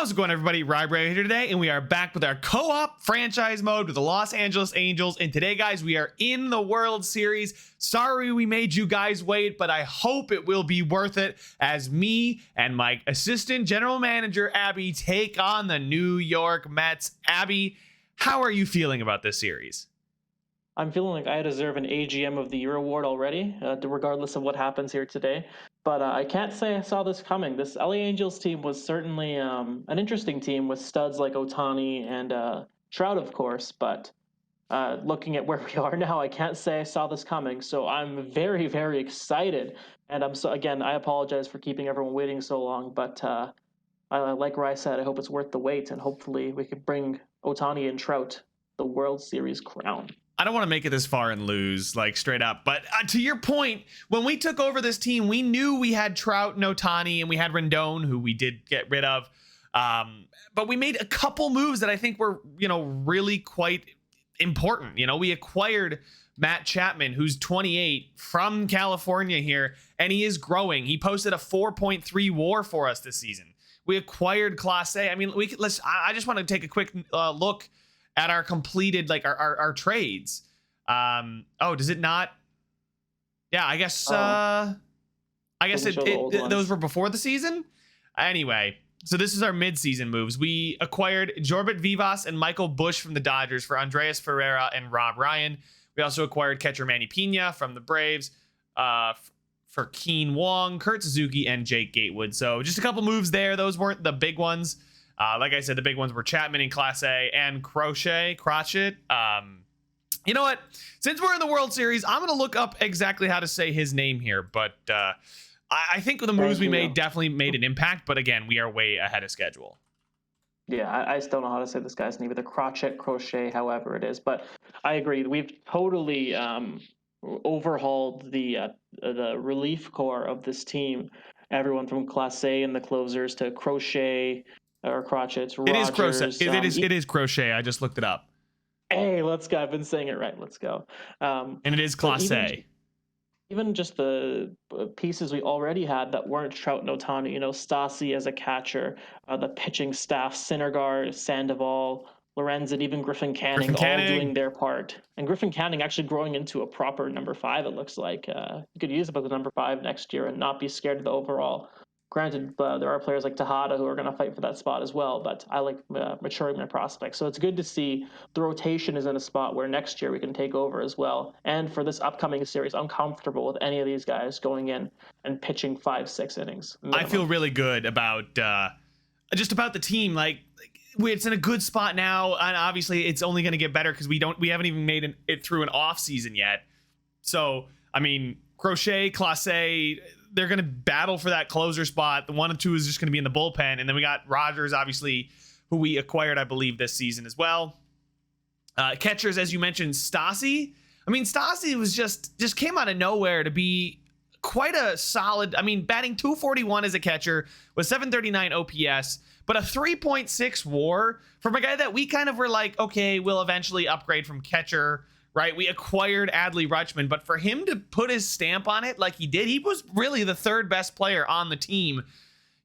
How's it going, everybody? Rye here today, and we are back with our co-op franchise mode with the Los Angeles Angels. And today, guys, we are in the World Series. Sorry we made you guys wait, but I hope it will be worth it as me and my assistant general manager, Abby, take on the New York Mets. Abby, how are you feeling about this series? I'm feeling like I deserve an AGM of the Year award already, regardless of what happens here today. But I can't say I saw this coming. This LA Angels team was certainly an interesting team with studs like Ohtani and Trout, of course. But looking at where we are now, I can't say I saw this coming. So I'm very, very excited. And I apologize for keeping everyone waiting so long. But like Rye said, I hope it's worth the wait. And hopefully we can bring Ohtani and Trout the World Series crown. I don't want to make it this far and lose, like, straight up. But to your point, when we took over this team, we knew we had Trout and Ohtani, and we had Rendon, who we did get rid of. But we made a couple moves that I think were, really quite important. We acquired Matt Chapman, who's 28, from California here, and he is growing. He posted a 4.3 WAR for us this season. We acquired Clase. I mean, I just want to take a quick look at our completed, like, our trades. Does it not? Yeah, I guess those were before the season. Anyway, so this is our mid-season moves. We acquired Jorbit Vivas and Michael Busch from the Dodgers for Andreas Ferreira and Rob Ryan. We also acquired catcher Manny Pena from the Braves for Keen Wong, Kurt Suzuki, and Jake Gatewood. So just a couple moves there. Those weren't the big ones. Like I said, the big ones were Chapman in Class A and Crochet. You know what? Since we're in the World Series, I'm going to look up exactly how to say his name here. But I think the moves we made definitely made an impact. But again, we are way ahead of schedule. Yeah, I still don't know how to say this guy's name, either Crochet, however it is. But I agree. We've totally overhauled the relief core of this team. Everyone from Class A and the closers to Crochet or Crotchet. It is Crochet. It is Crochet. I just looked it up. Hey, let's go. I've been saying it right. Let's go. And it is Class A. Even just the pieces we already had that weren't Trout and Ohtani, Stassi as a catcher, the pitching staff, Syndergaard, Sandoval, Lorenzen, even Griffin Canning, all doing their part. And Griffin Canning actually growing into a proper number 5, it looks like. You could use him as the number 5 next year and not be scared of the overall. Granted, there are players like Tejada who are going to fight for that spot as well, but I like maturing my prospects. So it's good to see the rotation is in a spot where next year we can take over as well. And for this upcoming series, I'm comfortable with any of these guys going in and pitching 5-6 innings. Minimum. I feel really good about just about the team. Like, it's in a good spot now, and obviously it's only going to get better because we haven't even made it through an off season yet. So I mean, Crochet, Clase, they're going to battle for that closer spot. The 1 and 2 is just going to be in the bullpen. And then we got Rogers, obviously, who we acquired, I believe, this season as well. Catchers, as you mentioned, Stassi. I mean, Stassi was just came out of nowhere to be quite a solid, batting .241 as a catcher with 739 OPS, but a 3.6 WAR from a guy that we kind of were like, okay, we'll eventually upgrade from catcher. Right, we acquired Adley Rutschman, but for him to put his stamp on it like he did, he was really the third best player on the team,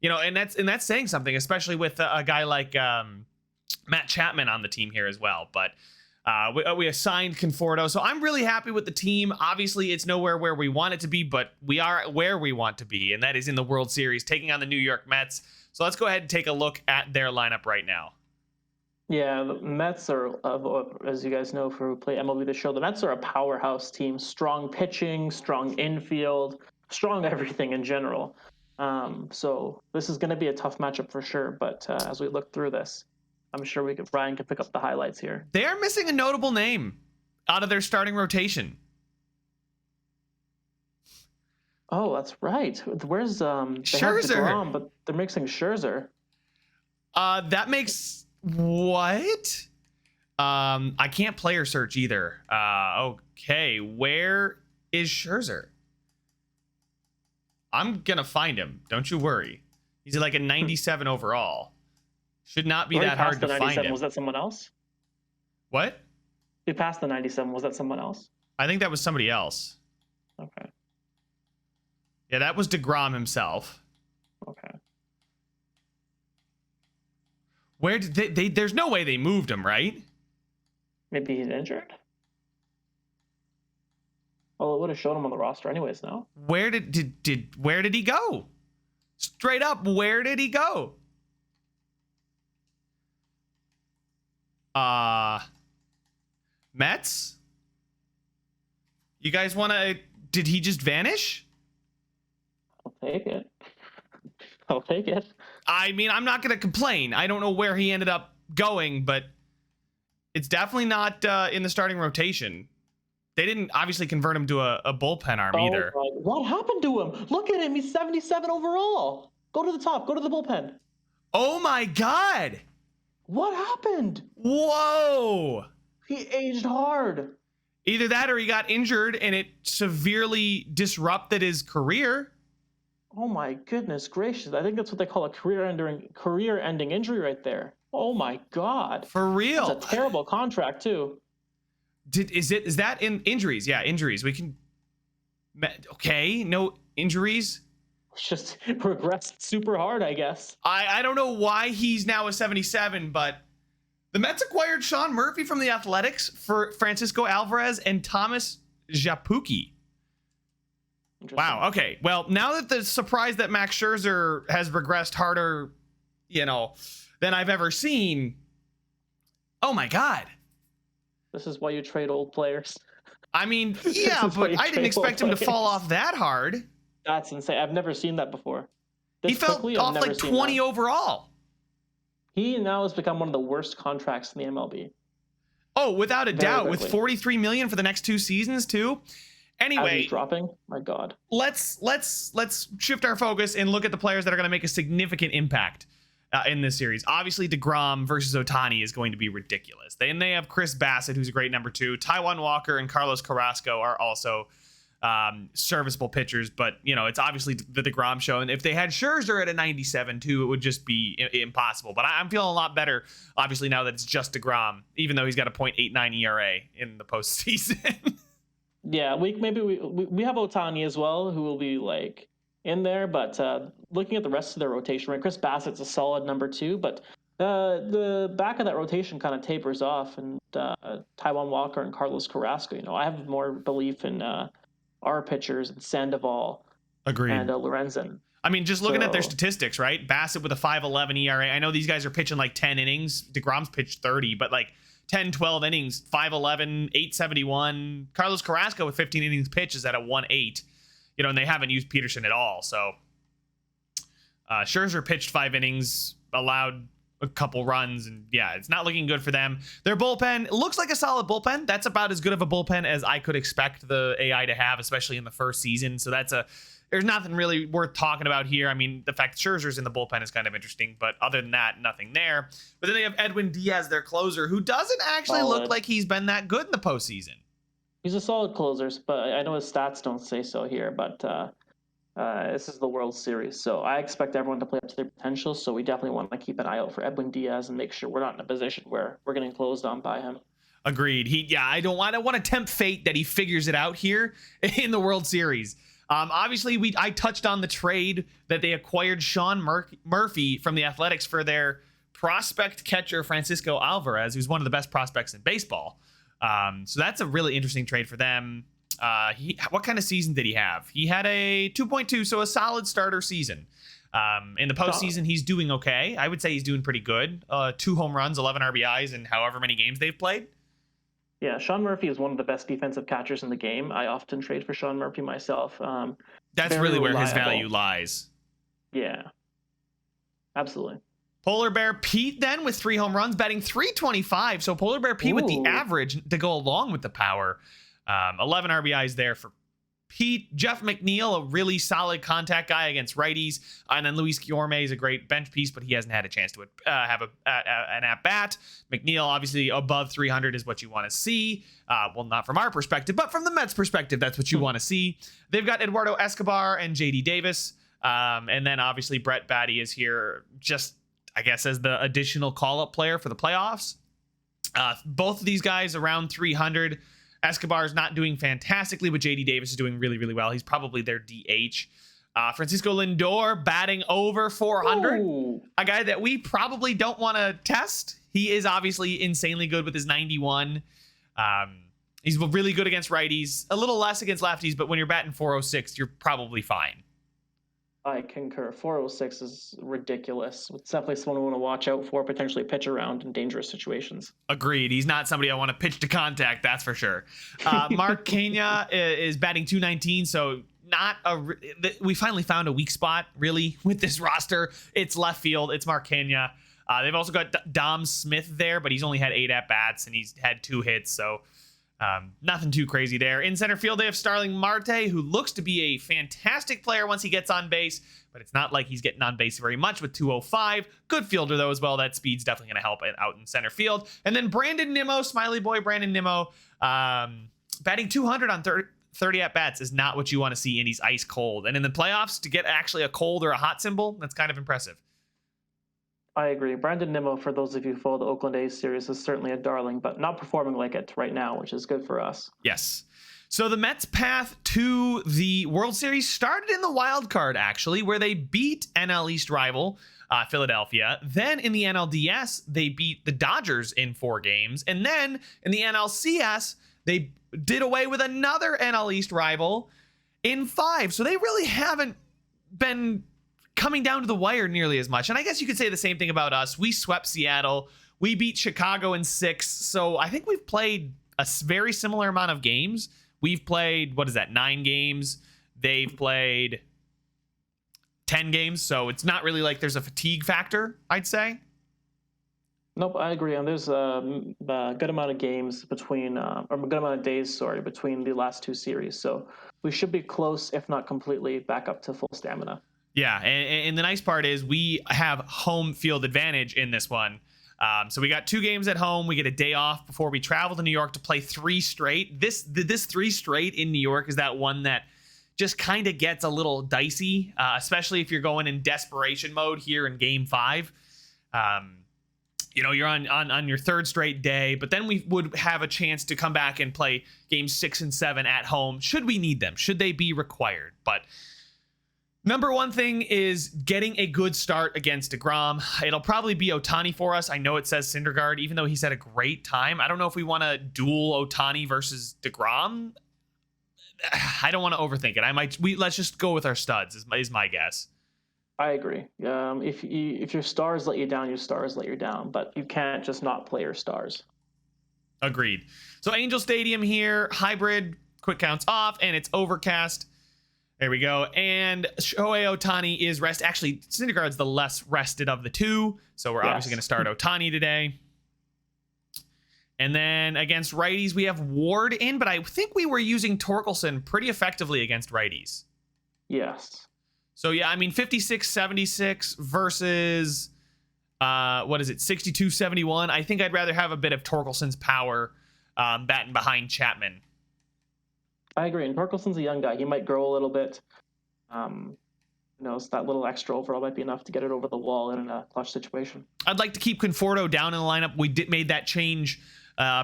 and that's saying something, especially with a guy like Matt Chapman on the team here as well. But we assigned Conforto, so I'm really happy with the team. Obviously, it's nowhere where we want it to be, but we are where we want to be, and that is in the World Series, taking on the New York Mets. So let's go ahead and take a look at their lineup right now. Yeah, the Mets are, as you guys know, who play MLB The Show, the Mets are a powerhouse team. Strong pitching, strong infield, strong everything in general. So this is going to be a tough matchup for sure. But as we look through this, I'm sure Brian can pick up the highlights here. They are missing a notable name out of their starting rotation. Oh, that's right. Where's Scherzer? Degrom, but they're mixing Scherzer. That makes... What? I can't player search either. Okay, where is Scherzer? I'm gonna find him. Don't you worry. He's like a 97 overall. Should not be that hard to find him. Was that someone else? What? He passed the 97. Was that someone else? I think that was somebody else. Okay. Yeah, that was Degrom himself. Okay. Where did they there's no way they moved him, right? Maybe he's injured? Well, it would have shown him on the roster anyways, no? Where did he go? Straight up, where did he go? Mets? You guys want to... Did he just vanish? I'll take it. I'll take it. I mean, I'm not going to complain. I don't know where he ended up going, but it's definitely not in the starting rotation. They didn't obviously convert him to a bullpen arm either. What happened to him? Look at him. He's 77 overall. Go to the top. Go to the bullpen. Oh, my God. What happened? Whoa. He aged hard. Either that or he got injured and it severely disrupted his career. Oh my goodness gracious. I think that's what they call a career-ending injury right there. Oh my God. For real. It's a terrible contract too. Is that in injuries? Yeah, injuries. We can... Okay, no injuries. It's just regressed super hard, I guess. I don't know why he's now a 77, but the Mets acquired Sean Murphy from the Athletics for Francisco Alvarez and Thomas Japuki. Wow. Okay. Well, now that the surprise that Max Scherzer has regressed harder, than I've ever seen. Oh my God. This is why you trade old players. I mean, yeah, but I didn't expect him to fall off that hard. That's insane. I've never seen that before. He fell off like 20 overall. He now has become one of the worst contracts in the MLB. Oh, without a doubt, with $43 million for the next 2 seasons too. Anyway, dropping. My God. Let's shift our focus and look at the players that are going to make a significant impact in this series. Obviously, Degrom versus Ohtani is going to be ridiculous. They have Chris Bassett, who's a great number 2. Taijuan Walker and Carlos Carrasco are also serviceable pitchers, but it's obviously the Degrom show. And if they had Scherzer at a 97 too, it would just be impossible. But I'm feeling a lot better, obviously, now that it's just Degrom, even though he's got a .89 ERA in the postseason. Yeah, we have Ohtani as well, who will be like in there. But looking at the rest of their rotation, right? Chris Bassett's a solid number 2, but the back of that rotation kind of tapers off, and Taijuan Walker and Carlos Carrasco. I have more belief in our pitchers and Sandoval. Agreed. And Lorenzen. I mean, just looking at their statistics, right? Bassett with a 5.11 ERA. I know these guys are pitching like 10 innings. DeGrom's pitched 30, but like 10, 12 innings, 5.11, 8.71. Carlos Carrasco with 15 innings pitched is at a 1.8. And they haven't used Peterson at all. So Scherzer pitched 5 innings, allowed a couple runs, and yeah, it's not looking good for them. Their bullpen looks like a solid bullpen. That's about as good of a bullpen as I could expect the AI to have, especially in the first season. So there's nothing really worth talking about here. I mean, the fact that Scherzer's in the bullpen is kind of interesting, but other than that, nothing there. But then they have Edwin Diaz, their closer, who doesn't actually look like he's been that good in the postseason. He's a solid closer, but I know his stats don't say so here, but this is the World Series, so I expect everyone to play up to their potential, so we definitely want to keep an eye out for Edwin Diaz and make sure we're not in a position where we're getting closed on by him. Agreed. I don't want to tempt fate that he figures it out here in the World Series. Obviously, I touched on the trade that they acquired Sean Murphy from the Athletics for their prospect catcher, Francisco Alvarez, who's one of the best prospects in baseball. So that's a really interesting trade for them. What kind of season did he have? He had a 2.2, so a solid starter season. In the postseason, he's doing okay. I would say he's doing pretty good. 2 home runs, 11 RBIs in however many games they've played. Yeah, Sean Murphy is one of the best defensive catchers in the game. I often trade for Sean Murphy myself. That's really where his value lies. Yeah, absolutely. Polar Bear Pete then with 3 home runs, batting .325. So Polar Bear Pete with the average to go along with the power. 11 RBIs there for Pete. Jeff McNeil, a really solid contact guy against righties. And then Luis Guillorme is a great bench piece, but he hasn't had a chance to have an at-bat. McNeil, obviously, above 300 is what you want to see. Well, not from our perspective, but from the Mets' perspective, that's what you want to see. They've got Eduardo Escobar and J.D. Davis. And then, obviously, Brett Baty is here just, I guess, as the additional call-up player for the playoffs. Both of these guys around 300. Escobar is not doing fantastically, but J.D. Davis is doing really, really well. He's probably their DH. Francisco Lindor batting over 400. Ooh. A guy that we probably don't want to test. He is obviously insanely good with his 91. He's really good against righties, a little less against lefties, but when you're batting 406, you're probably fine. I concur. 406 is ridiculous. It's definitely someone we want to watch out for, potentially pitch around in dangerous situations. Agreed. He's not somebody I want to pitch to contact, that's for sure. Mark Kenya is batting 219, so we finally found a weak spot, really, with this roster. It's left field. It's Mark Kenya. They've also got Dom Smith there, but he's only had 8 at-bats, and he's had 2 hits, so nothing too crazy there. In center field, they have Starling Marte, who looks to be a fantastic player once he gets on base, but it's not like he's getting on base very much with 205. Good fielder, though, as well. That speed's definitely going to help out in center field. And then Brandon Nimmo, smiley boy Brandon Nimmo, batting 200 on 30 at-bats is not what you want to see, and he's ice cold. And in the playoffs, to get actually a cold or a hot symbol, that's kind of impressive. I agree. Brandon Nimmo, for those of you who follow the Oakland A's series, is certainly a darling, but not performing like it right now, which is good for us. Yes. So the Mets' path to the World Series started in the wild card, actually, where they beat NL East rival Philadelphia. Then in the NLDS, they beat the Dodgers in 4 games. And then in the NLCS, they did away with another NL East rival in 5. So they really haven't been coming down to the wire nearly as much. And I guess you could say the same thing about us. We swept Seattle. We beat Chicago in 6. So I think we've played a very similar amount of games. We've played, 9 games. They've played 10 games. So it's not really like there's a fatigue factor, I'd say. Nope, I agree. And there's a good amount of games between, or a good amount of days, between the last 2 series. So we should be close, if not completely, back up to full stamina. Yeah, and the nice part is we have home field advantage in this one. So we got 2 games at home. We get a day off before we travel to New York to play 3 straight. This 3 straight in New York is that one that just kind of gets a little dicey, especially if you're going in desperation mode here in Game 5. You're on your 3rd straight day, but then we would have a chance to come back and play Games 6 and 7 at home, should we need them, should they be required. But number one thing is getting a good start against Degrom. It'll probably be Ohtani for us. I know it says Syndergaard, even though he's had a great time. I don't know if we want to duel Ohtani versus Degrom. I don't want to overthink it. Let's just go with our studs is my guess. I agree. If your stars let you down, your stars let you down, but you can't just not play your stars. Agreed. So Angel Stadium here, hybrid, quick counts off, and it's overcast. There we go. And Shohei Ohtani is rest. Actually, Syndergaard's the less rested of the 2, so we're obviously going to start Ohtani today. And then against righties, we have Ward in, but I think we were using Torkelson pretty effectively against righties. Yes. So, yeah, 56-76 versus, 62-71. I think I'd rather have a bit of Torkelson's power batting behind Chapman. I agree. And Torkelson's a young guy. He might grow a little bit. So that little extra overall might be enough to get it over the wall in a clutch situation. I'd like to keep Conforto down in the lineup. We made that change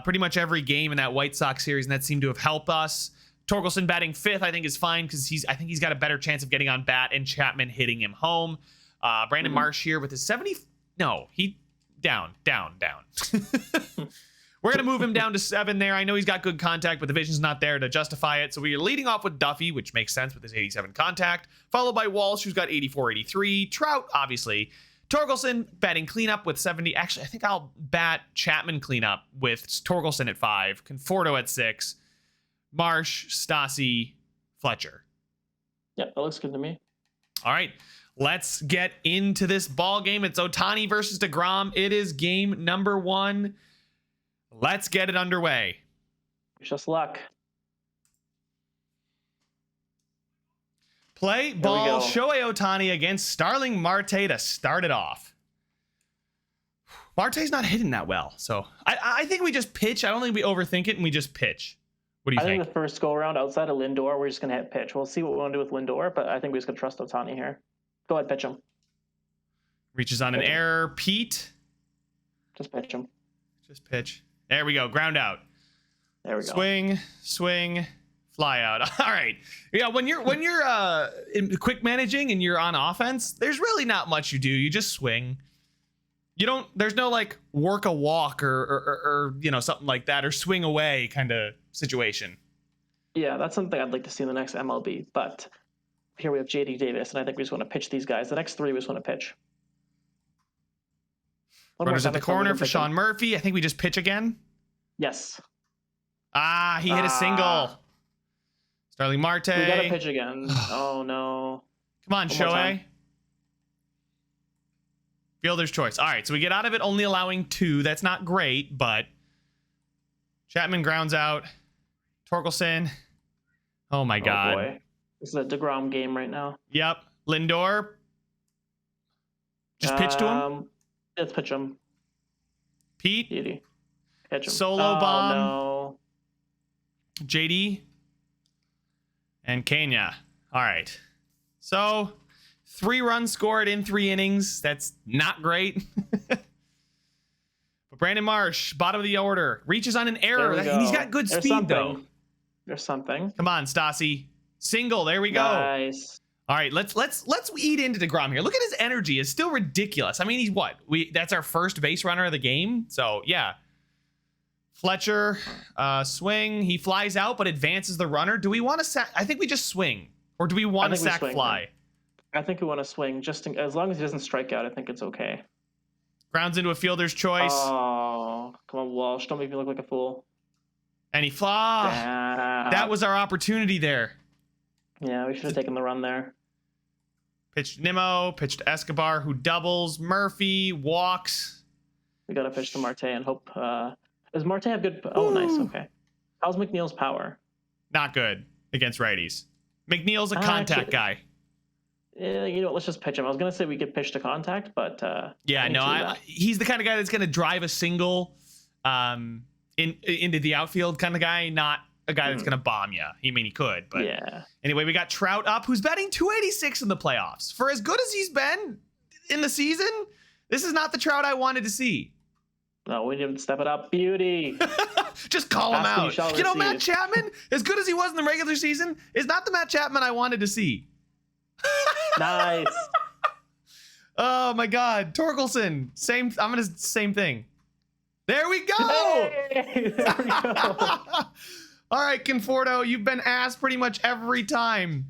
pretty much every game in that White Sox series, and that seemed to have helped us. Torkelson batting 5th, I think, is fine because I think he's got a better chance of getting on bat and Chapman hitting him home. Brandon Marsh here with his 70. No, he down. We're going to move him down to 7 there. I know he's got good contact, but the vision's not there to justify it. So we are leading off with Duffy, which makes sense with his 87 contact, followed by Walsh, who's got 84-83. Trout, obviously. Torkelson batting cleanup with 70. Actually, I think I'll bat Chapman cleanup with Torkelson at 5, Conforto at 6, Marsh, Stassi, Fletcher. Yeah, that looks good to me. All right, let's get into this ball game. It's Ohtani versus Degrom. It is game number 1. Let's get it underway. Wish us luck. Play ball, Shohei Ohtani against Starling Marte to start it off. Marte's not hitting that well, so I think we just pitch. I don't think we overthink it, and we just pitch. What do you think? I think the first go-around outside of Lindor, we're just going to hit pitch. We'll see what we want to do with Lindor, but I think we're just going to trust Ohtani here. Go ahead, pitch him. Reaches on an error. Pete. Just pitch him. Just pitch. There we go. Ground out. There we go. Swing. Fly out. All right. Yeah, when you're in quick managing and you're on offense, there's really not much you do. You just swing. There's no like work a walk or something like that, or swing away kind of situation. Yeah, that's something I'd like to see in the next MLB. But here we have JD Davis, and I think we just want to pitch these guys. The next three we just want to pitch. Runners at the corner for Sean Murphy. I think we just pitch again. Yes. He hit a single. Starling Marte. We got to pitch again. Oh, no. Come on, Shohei. Fielder's choice. All right, so we get out of it only allowing 2. That's not great, but Chapman grounds out. Torkelson. Oh, my God. Boy. This is a Degrom game right now. Yep. Lindor. Just pitch to him. Let's pitch him. Pete. Beauty. Pitch him. Solo bomb. No. JD. And Kenya. All right. So 3 runs scored in 3 innings. That's not great. But Brandon Marsh, bottom of the order, reaches on an error. He's got good speed, though. There's something. Come on, Stassi. Single. There we go. Nice. All right, let's eat into Degrom here. Look at his energy. It's still ridiculous. I mean, he's what? That's our first base runner of the game. So, yeah. Fletcher, swing. He flies out, but advances the runner. Do we want to sack? I think we just swing. Or do we want to sack fly? I think we want to swing. As long as he doesn't strike out, I think it's okay. Grounds into a fielder's choice. Oh, come on, Walsh. Don't make me look like a fool. And he flies. That was our opportunity there. Yeah, we should have taken the run there. Pitched Nimmo, pitched Escobar, who doubles. Murphy walks. We got to pitch to Marte and hope. Does Marte have good? Oh, nice. Okay. How's McNeil's power? Not good against righties. McNeil's a contact guy. Yeah, let's just pitch him. I was gonna say we could pitch to contact, but yeah, no, he's the kind of guy that's gonna drive a single, into the outfield kind of guy, not a guy that's gonna bomb you. I mean, he could, but yeah. Anyway, we got Trout up, who's batting .286 in the playoffs. For as good as he's been in the season, this is not the Trout I wanted to see. No, we need to step it up. Beauty. Just call him out. Matt Chapman, as good as he was in the regular season, is not the Matt Chapman I wanted to see. Nice. Oh my God, Torkelson. Same thing. There we go. Hey, there we go. All right, Conforto, you've been asked pretty much every time.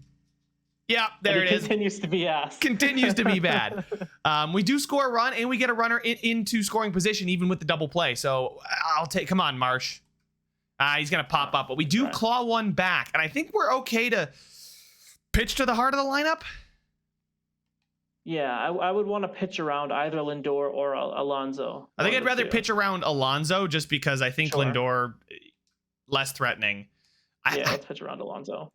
Yeah, there it is. Continues to be asked. Continues to be bad. We do score a run, and we get a runner into scoring position, even with the double play. So come on, Marsh. He's going to pop up, but we do claw one back, and I think we're okay to pitch to the heart of the lineup. Yeah, I would want to pitch around either Lindor or Alonso. I think I'd rather pitch around Alonso just because I think Lindor less threatening. Let's pitch around Alonso.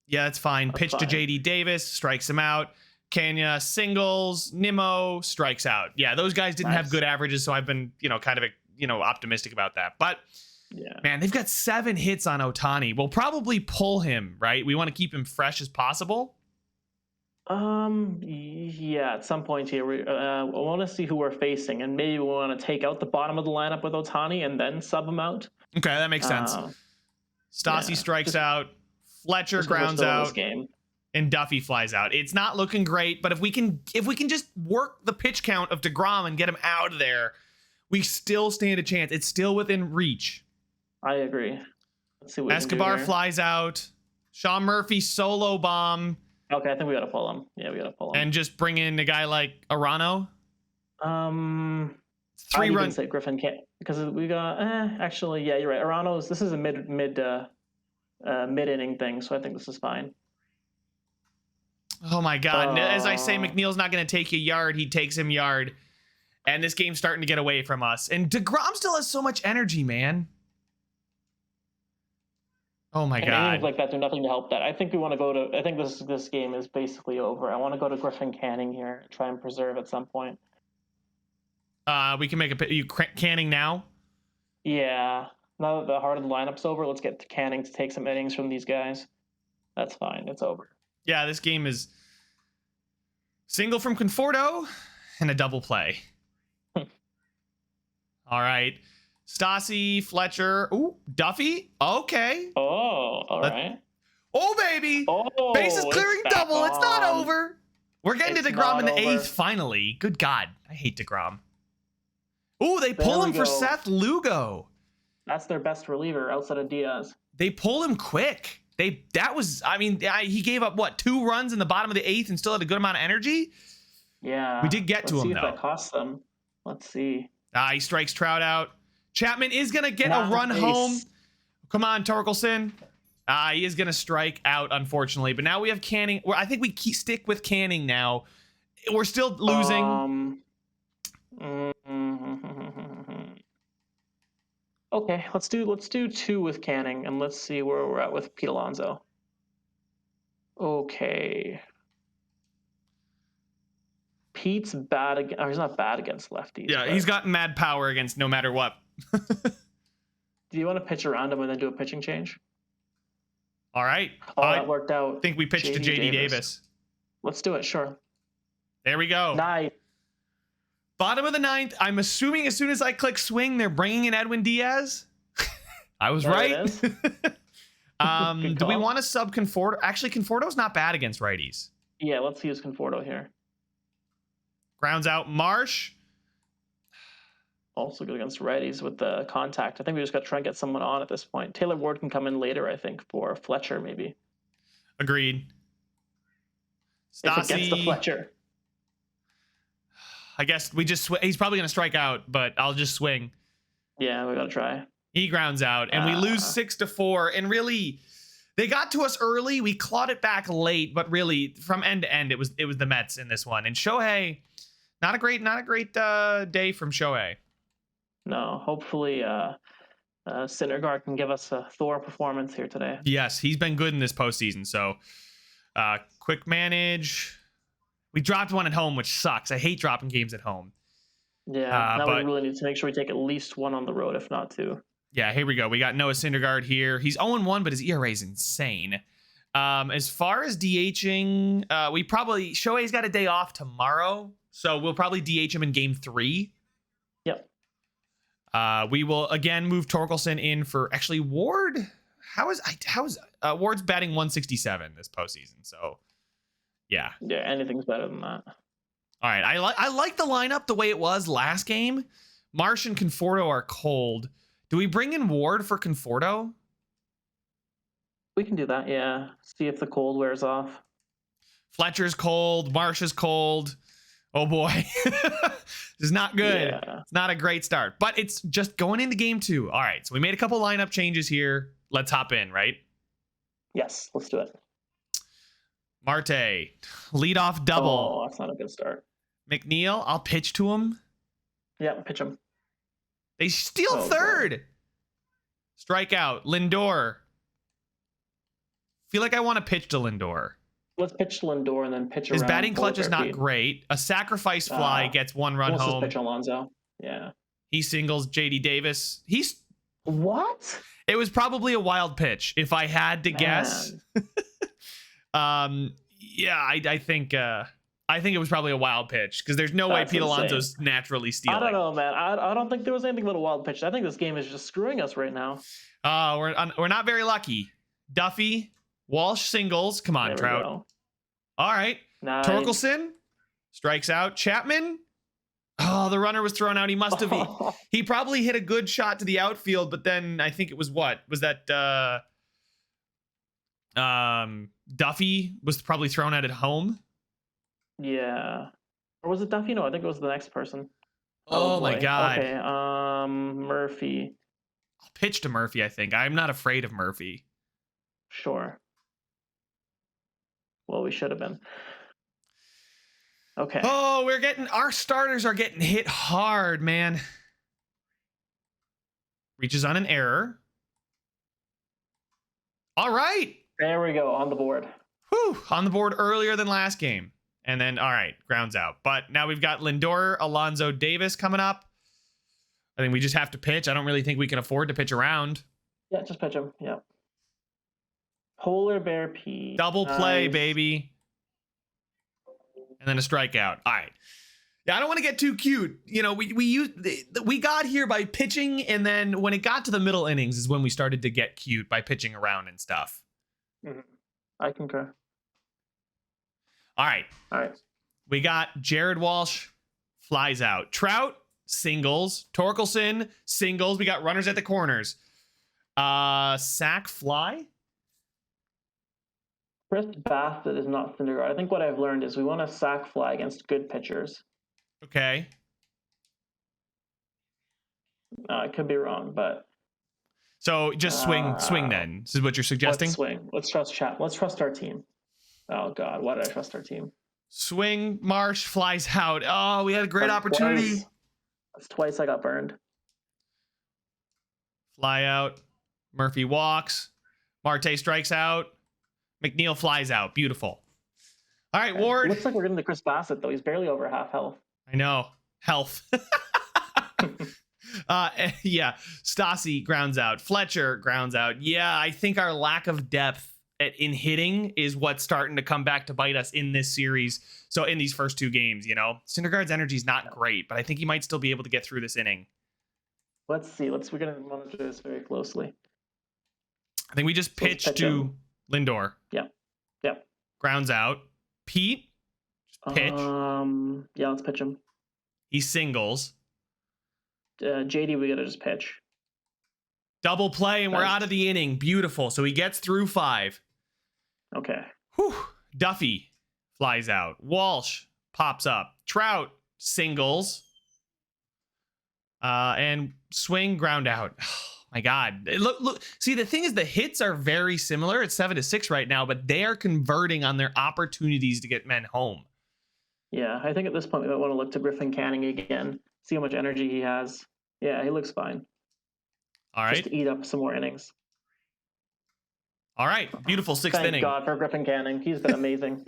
Yeah, that's fine. Pitch to JD Davis, strikes him out. Kenya singles, Nimmo strikes out. Yeah, those guys didn't have good averages, so I've been, kind of, optimistic about that. But yeah, man, they've got 7 hits on Ohtani. We'll probably pull him, right? We want to keep him fresh as possible. Yeah, at some point here, we want to see who we're facing, and maybe we want to take out the bottom of the lineup with Ohtani and then sub him out. Okay, that makes sense. Stassi strikes out. Fletcher grounds out, and Duffy flies out. It's not looking great, but if we can just work the pitch count of Degrom and get him out of there, we still stand a chance. It's still within reach. I agree. Let's see what Escobar flies out. Sean Murphy solo bomb. Okay, I think we got to pull him. Yeah, we got to pull him. And just bring in a guy like Arano. 3 runs. Say Griffin can't, because we got. Actually, yeah, you're right. Arano's. This is a mid-inning thing, so I think this is fine. Oh my God. As I say, McNeil's not going to take you yard. He takes him yard. And this game's starting to get away from us. And Degrom still has so much energy, man. Oh my God. Innings like that do nothing to help that. I think we want to go to. I think this game is basically over. I want to go to Griffin Canning here and try and preserve at some point. We can make Canning now. Yeah. Now that the heart of the lineup's over, let's get to Canning to take some innings from these guys. That's fine. It's over. Yeah, this game is single from Conforto and a double play. All right. Stassi, Fletcher. Ooh, Duffy. Okay. Oh, all right. Oh, baby. Oh, Bases it's clearing back double. It's not on. over. We're getting It's to Degrom in the not over. 8th, finally. Good God. I hate Degrom. Ooh, they There pull we him for go. Seth Lugo. That's their best reliever outside of Diaz. They pull him quick. He gave up, what, 2 runs in the bottom of the 8th and still had a good amount of energy? Yeah. We did get to him, Let's see if though. that costs them. Let's see. He strikes Trout out. Chapman is going to get a run Nice. home. Come on, Torkelson. He is going to strike out, unfortunately. But now we have Canning. I think we stick with Canning now. We're still losing. Okay, let's do 2 with Canning, and let's see where we're at with Pete Alonso. Okay. Pete's bad against. Oh, he's not bad against lefties. Yeah, he's got mad power against no matter what. Do you want to pitch around him and then do a pitching change? All right. Oh, that worked out. I think we pitched to JD Davis. Let's do it, sure. There we go. Nice. Bottom of the 9th. I'm assuming as soon as I click swing, they're bringing in Edwin Diaz. I was There right. it is. Do we want to sub Conforto? Actually, Conforto's not bad against righties. Yeah, let's use Conforto here. Grounds out Marsh. Also good against righties with the contact. I think we just got to try and get someone on at this point. Taylor Ward can come in later, I think, for Fletcher maybe. Agreed. If it gets to Stassi. Fletcher. I guess we just he's probably going to strike out, but I'll just swing. Yeah, we got to try. He grounds out, and we lose 6-4. And really, they got to us early. We clawed it back late, but really, from end to end, it was the Mets in this one. And Shohei, not a great day from Shohei. No, hopefully Syndergaard can give us a Thor performance here today. Yes, he's been good in this postseason. So, quick manage. We dropped one at home, which sucks. I hate dropping games at home. Yeah, now we really need to make sure we take at least 1 on the road, if not 2. Yeah, here we go. We got Noah Syndergaard here. He's 0-1, but his ERA is insane. As far as DHing, Shohei's got a day off tomorrow, so we'll probably DH him in game 3. Yep. We will again move Torkelson in for actually Ward. Ward's batting 167 this postseason, so yeah. Yeah, anything's better than that. All right, I like the lineup the way it was last game. Marsh and Conforto are cold. Do we bring in Ward for Conforto? We can do that, yeah. See if the cold wears off. Fletcher's cold. Marsh is cold. Oh boy. This is not good. Yeah. It's not a great start, but it's just going into game 2. All right, so we made a couple lineup changes here. Let's hop in, right? Yes, let's do it. Marte, leadoff double. Oh, that's not a good start. McNeil, I'll pitch to him. Yeah, pitch him. They steal Oh, third. Strikeout. Lindor. Feel like I want to pitch to Lindor. Let's pitch Lindor and then pitch His around. batting clutch is not Feet. great. A sacrifice fly gets 1 run Let's home. just pitch Alonso. Yeah. He singles JD Davis. What? It was probably a wild pitch if I had to guess. Yeah, I think it was probably a wild pitch because there's no way That's Pete insane. Alonso's naturally stealing. I don't know, man. I don't think there was anything but a wild pitch. I think this game is just screwing us right now. We're not very lucky. Duffy, Walsh singles. Come on, There we Trout. go. All right. Nice. Torkelson strikes out. Chapman. Oh, the runner was thrown out. He must have. He probably hit a good shot to the outfield, but then I think it was what? Was that Duffy was probably thrown out at home? Yeah. Or was it Duffy? No, I think it was the next person. Oh my boy. God. Okay. Murphy. I'll pitch to Murphy, I think. I'm not afraid of Murphy. Sure. Well, we should have been. Okay. Oh, our starters are getting hit hard, man. Reaches on an error. All right. There we go, on the board. Whew, on the board earlier than last game. And then, all right, grounds out. But now we've got Lindor, Alonso, Davis coming up. I think we just have to pitch. I don't really think we can afford to pitch around. Yeah, just pitch him. Yeah. Polar Bear P. Double play, Nice. baby. And then a strikeout. All right. Yeah, I don't want to get too cute. You know, we got here by pitching, and then when it got to the middle innings is when we started to get cute by pitching around and stuff. Mm-hmm. I concur. All right. We got Jared Walsh flies out. Trout singles. Torkelson singles. We got runners at the corners. Sack fly. Chris Bassett is not Syndergaard. I think what I've learned is we want to sack fly against good pitchers. Okay. I could be wrong, but so just swing then. This is what you're suggesting? Let's swing. Let's trust Chapman. Let's trust our team. Oh God, why did I trust our team? Swing. Marsh flies out. Oh, we had a great opportunity. That's twice I got burned. Fly out. Murphy walks. Marte strikes out. McNeil flies out. Beautiful. All right, Ward. It looks like we're getting to Chris Bassett, though. He's barely over half health. I know. Health. Yeah. Stassi grounds out. Fletcher grounds out. Yeah, I think our lack of depth in hitting is what's starting to come back to bite us in this series. So in these first two games, you know, Syndergaard's energy is not great, but I think he might still be able to get through this inning. Let's see. We're going to monitor this very closely. I think we just pitch to Lindor. Yeah. Grounds out. Pete, pitch. Yeah, let's pitch him. He singles. JD, we got to just pitch. Double play, and we're out of the inning. Beautiful. So he gets through 5. Okay. Whew. Duffy flies out. Walsh pops up. Trout singles. And swing, ground out. Oh, my God. Look. See, the thing is, the hits are very similar. It's 7-6 right now, but they are converting on their opportunities to get men home. Yeah, I think at this point we might want to look to Griffin Canning again. See how much energy he has. Yeah, he looks fine. All right. Just to eat up some more innings. All right. Beautiful 6th inning. Thank God for Griffin Canning. He's been amazing.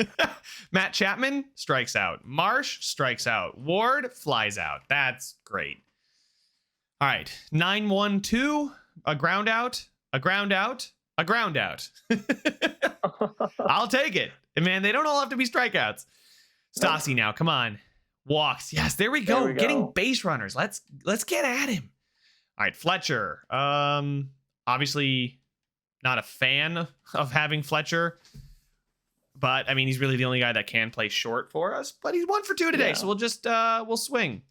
Matt Chapman strikes out. Marsh strikes out. Ward flies out. That's great. All right. 9-1-2. A ground out. A ground out. A ground out. I'll take it. And man, they don't all have to be strikeouts. Stassi now. Come on. Walks. Yes, there we go. Getting base runners. Let's get at him. All right, Fletcher. Obviously not a fan of having Fletcher, but I mean he's really the only guy that can play short for us. But he's 1 for 2 today, so we'll swing.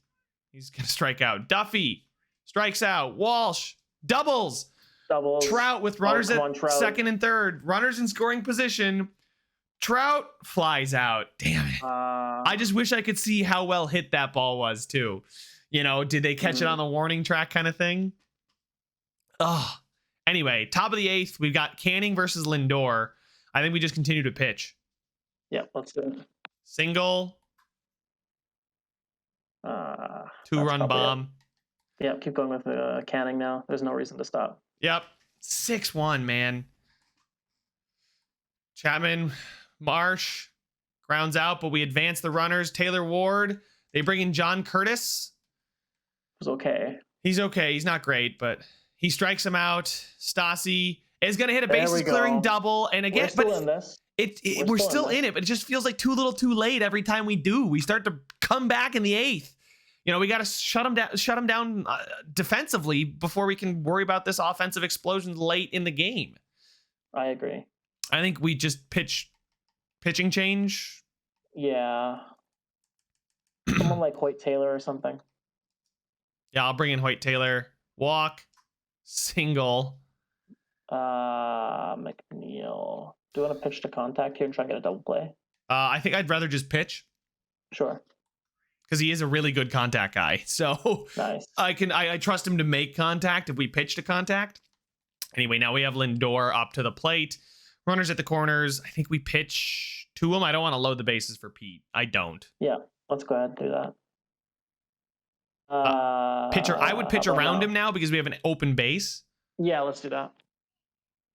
He's gonna strike out. Duffy strikes out. Walsh doubles. Trout with runners at second and third. Runners in scoring position. Trout flies out. Damn it. I just wish I could see how well hit that ball was too. You know, did they catch it on the warning track kind of thing? Oh, anyway, top of the 8th, we've got Canning versus Lindor. I think we just continue to pitch. Yeah, let's do it. Single. 2-run bomb. Yeah, keep going with Canning now. There's no reason to stop. Yep. 6-1, man. Chapman, Marsh, grounds out, but we advance the runners. Taylor Ward. They bring in John Curtis. Was okay. He's okay. He's not great, but he strikes him out. Stassi is going to hit a bases clearing double. And again, we're still in it, but it just feels like too little too late every time we do. We start to come back in the 8th. You know, we got to shut him down defensively before we can worry about this offensive explosion late in the game. I agree. I think we just pitching change. Yeah. Someone like Hoyt Taylor or something. Yeah, I'll bring in Hoyt Taylor. Walk. Single. McNeil. Do you want to pitch to contact here and try and get a double play? I think I'd rather just pitch. Sure. Because he is a really good contact guy. So nice. I trust him to make contact if we pitch to contact. Anyway, now we have Lindor up to the plate. Runners at the corners. I think we pitch to him. I don't want to load the bases for Pete. I don't. Yeah, let's go ahead and do that. Pitcher. I would pitch around him now because we have an open base. Yeah, let's do that.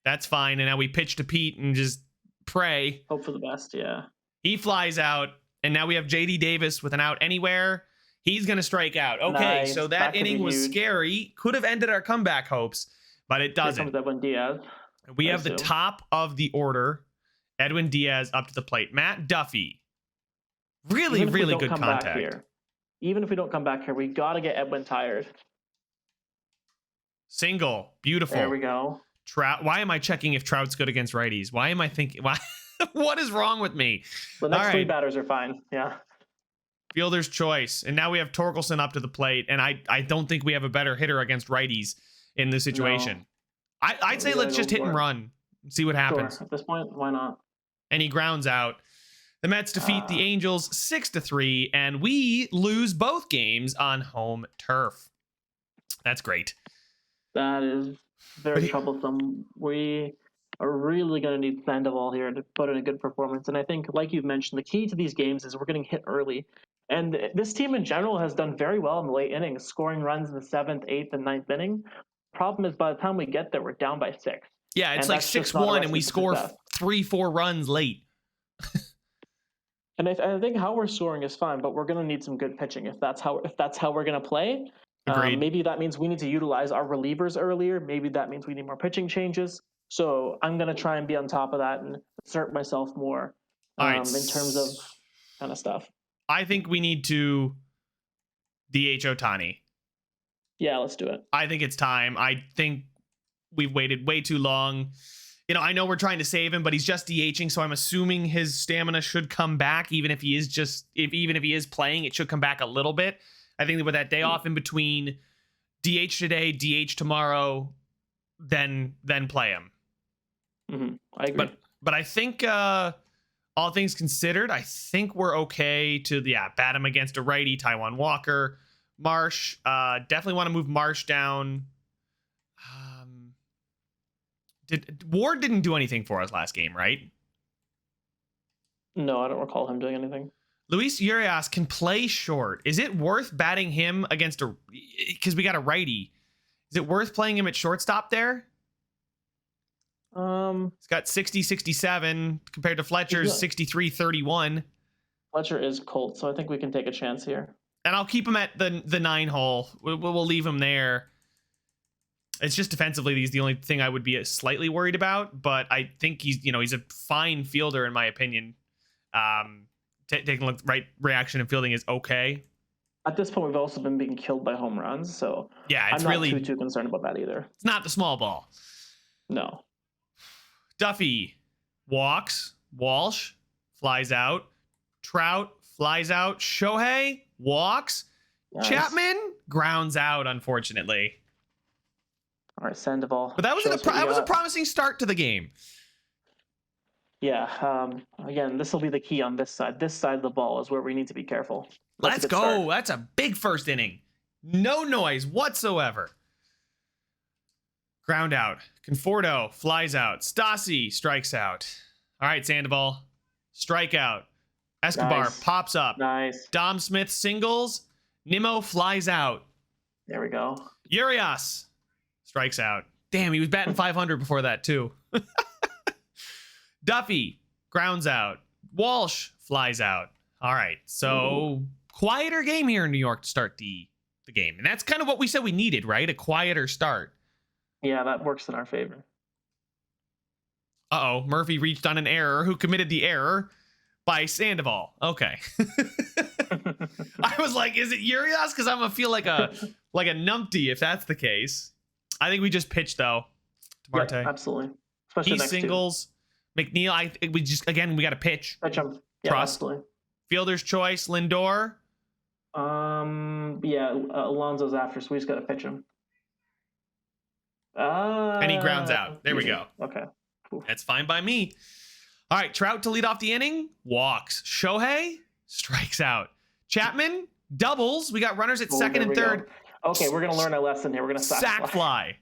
That's fine. And now we pitch to Pete and just pray. Hope for the best, yeah. He flies out. And now we have JD Davis with an out anywhere. He's going to strike out. Okay, nice. So that inning was scary. Could have ended our comeback hopes, but it doesn't. Here comes Edwin Diaz. We have the top of the order. Edwin Diaz up to the plate. Matt Duffy. Really good contact. even if we don't come back here, we got to get Edwin tired. Single. Beautiful. There we go. Trout. Why am I checking if Trout's good against righties? Why am I thinking? Why? What is wrong with me? The next All three right. batters are fine. Yeah. Fielder's choice. And now we have Torkelson up to the plate. And I don't think we have a better hitter against righties in this situation. No. I'd say let's just hit and run and see what happens. Sure. At this point, why not? And he grounds out. The Mets defeat the Angels 6-3, and we lose both games on home turf. That's great. That is very troublesome. We are really going to need Sandoval here to put in a good performance. And I think, like you've mentioned, the key to these games is we're getting hit early. And this team in general has done very well in the late innings, scoring runs in the 7th, 8th, and 9th inning. Problem is, by the time we get there, we're down by 6. Yeah, it's like 6-1, and we score 3-4 runs late. And I think how we're scoring is fine, but we're going to need some good pitching if that's how we're going to play. Maybe that means we need to utilize our relievers earlier. Maybe that means we need more pitching changes. So I'm going to try and be on top of that and assert myself more in terms of kind of stuff. I think we need to DH Ohtani. Yeah, let's do it. I think it's time. I think we've waited way too long. You know, I know we're trying to save him, but he's just DHing, so I'm assuming his stamina should come back, even if he is playing, it should come back a little bit. I think that with that day off in between, DH today, DH tomorrow, then play him. Mm-hmm. I agree. But I think all things considered, I think we're okay to bat him against a righty, Taijuan Walker, Marsh. Definitely want to move Marsh down. Ward didn't do anything for us last game, right? No, I don't recall him doing anything. Luis Urias can play short. Is it worth batting him against because we got a righty? Is it worth playing him at shortstop there? He's got 60-67 compared to Fletcher's 63-31. Fletcher is cold, so I think we can take a chance here. And I'll keep him at the 9 hole. We'll leave him there. It's just defensively, he's the only thing I would be slightly worried about. But I think he's a fine fielder in my opinion. Taking a look, right reaction and fielding is okay. At this point, we've also been being killed by home runs, so yeah, it's I'm not really too concerned about that either. It's not the small ball. No. Duffy walks. Walsh flies out. Trout flies out. Shohei walks. Nice. Chapman grounds out, unfortunately. All right, Sandoval. But that was a promising start to the game. Yeah. Again, this will be the key on this side. This side of the ball is where we need to be careful. Let's go. Start. That's a big first inning. No noise whatsoever. Ground out. Conforto flies out. Stassi strikes out. All right, Sandoval. Strikeout. Escobar pops up. Nice. Dom Smith singles. Nimmo flies out. There we go. Urias strikes out. Damn, he was batting 500 before that, too. Duffy grounds out. Walsh flies out. All right, so quieter game here in New York to start the game. And that's kind of what we said we needed, right? A quieter start. Yeah, that works in our favor. Uh-oh, Murphy reached on an error. Who committed the error? By Sandoval. Okay. I was like, is it Urias? Because I'm going to feel like a numpty if that's the case. I think we just pitched, though, to Marte. Yeah, absolutely. Especially he singles. McNeil, we got to pitch. Pitch him. Yeah, Trust. Absolutely. Fielder's choice, Lindor. Alonso's after, so we just got to pitch him. And he grounds out. There we go. Okay. Cool. That's fine by me. All right, Trout to lead off the inning. Walks. Shohei strikes out. Chapman doubles. We got runners at second and third. Go. Okay, we're going to learn a lesson here. We're going to sack fly.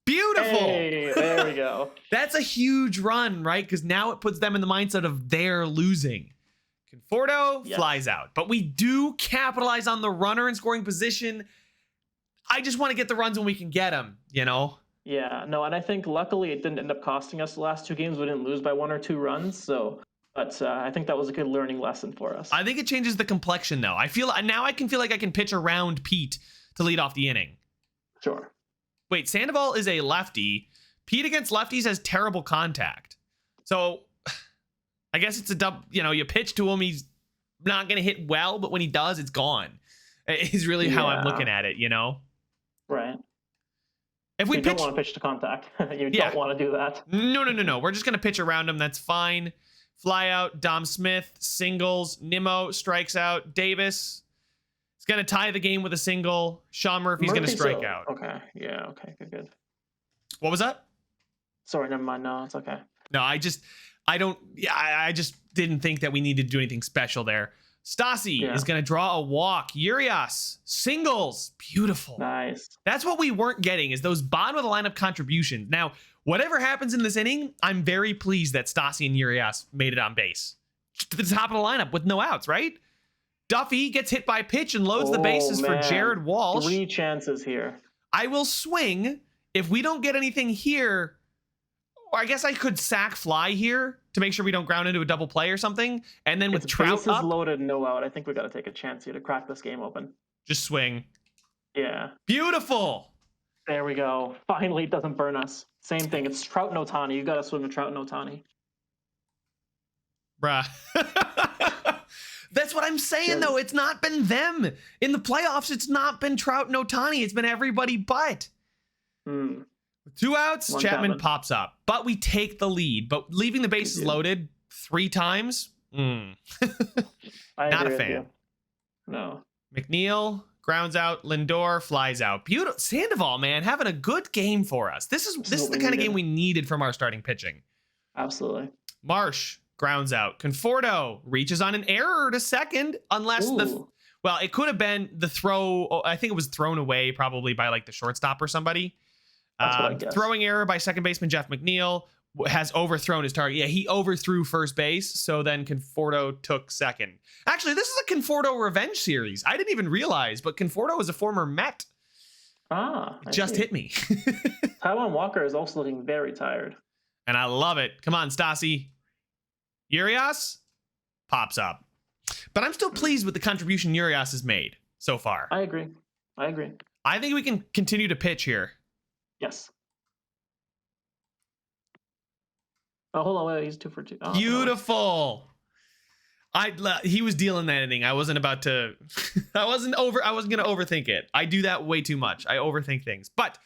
Beautiful. Hey, there we go. That's a huge run, right? Because now it puts them in the mindset of they're losing. Conforto flies out. But we do capitalize on the runner in scoring position. I just want to get the runs when we can get them, you know? Yeah, no, and I think luckily it didn't end up costing us the last 2 games. We didn't lose by 1 or 2 runs, but I think that was a good learning lesson for us. I think it changes the complexion, though. I feel like I can pitch around Pete to lead off the inning. Sure. Wait, Sandoval is a lefty. Pete against lefties has terrible contact. So I guess it's a you pitch to him, he's not going to hit well, but when he does, it's gone. Is really how I'm looking at it, Right. If we don't want to pitch to contact. You don't want to do that. No. We're just going to pitch around him. That's fine. Fly out, Dom Smith, singles, Nimmo strikes out, Davis is going to tie the game with a single. Sean Murphy's going to strike out. Okay. Yeah. Okay. Good. What was that? Sorry, never mind. No, it's okay. No, I just didn't think that we needed to do anything special there. Stassi is going to draw a walk. Urias, singles. Beautiful. Nice. That's what we weren't getting, is those bottom of the lineup contributions. Now, whatever happens in this inning, I'm very pleased that Stassi and Urias made it on base. To the top of the lineup with no outs, right? Duffy gets hit by a pitch and loads the bases for Jared Walsh. 3 chances here. I will swing. If we don't get anything here, or I guess I could sack fly here to make sure we don't ground into a double play or something. And then with Trout up, loaded, no out. I think we got to take a chance here to crack this game open. Just swing. Yeah. Beautiful. There we go. Finally, it doesn't burn us. Same thing. It's Trout and Ohtani. You got to swing with Trout and Ohtani. Bruh. That's what I'm saying, though. It's not been them. In the playoffs, it's not been Trout and Ohtani. It's been everybody but. 2 outs, Chapman pops up. But we take the lead. But leaving the bases loaded 3 times? Not a fan. No. McNeil grounds out. Lindor flies out. Beautiful. Sandoval, man, having a good game for us. This is the kind of game we needed from our starting pitching. Absolutely. Marsh grounds out. Conforto reaches on an error to second, unless it could have been the throw. I think it was thrown away probably by like the shortstop or somebody. That's what I guess. Throwing error by second baseman Jeff McNeil has overthrown his target. Yeah, he overthrew first base, so then Conforto took second. Actually, this is a Conforto revenge series. I didn't even realize, but Conforto is a former Met. Just hit me. Taiwan Walker is also looking very tired. And I love it. Come on, Stassi. Urias pops up. But I'm still pleased with the contribution Urias has made so far. I agree. I think we can continue to pitch here. Yes. Oh, hold on. Wait, he's 2 for 2. Oh, beautiful. No. He was dealing that inning. I wasn't about to. I wasn't going to overthink it. I do that way too much. I overthink things. But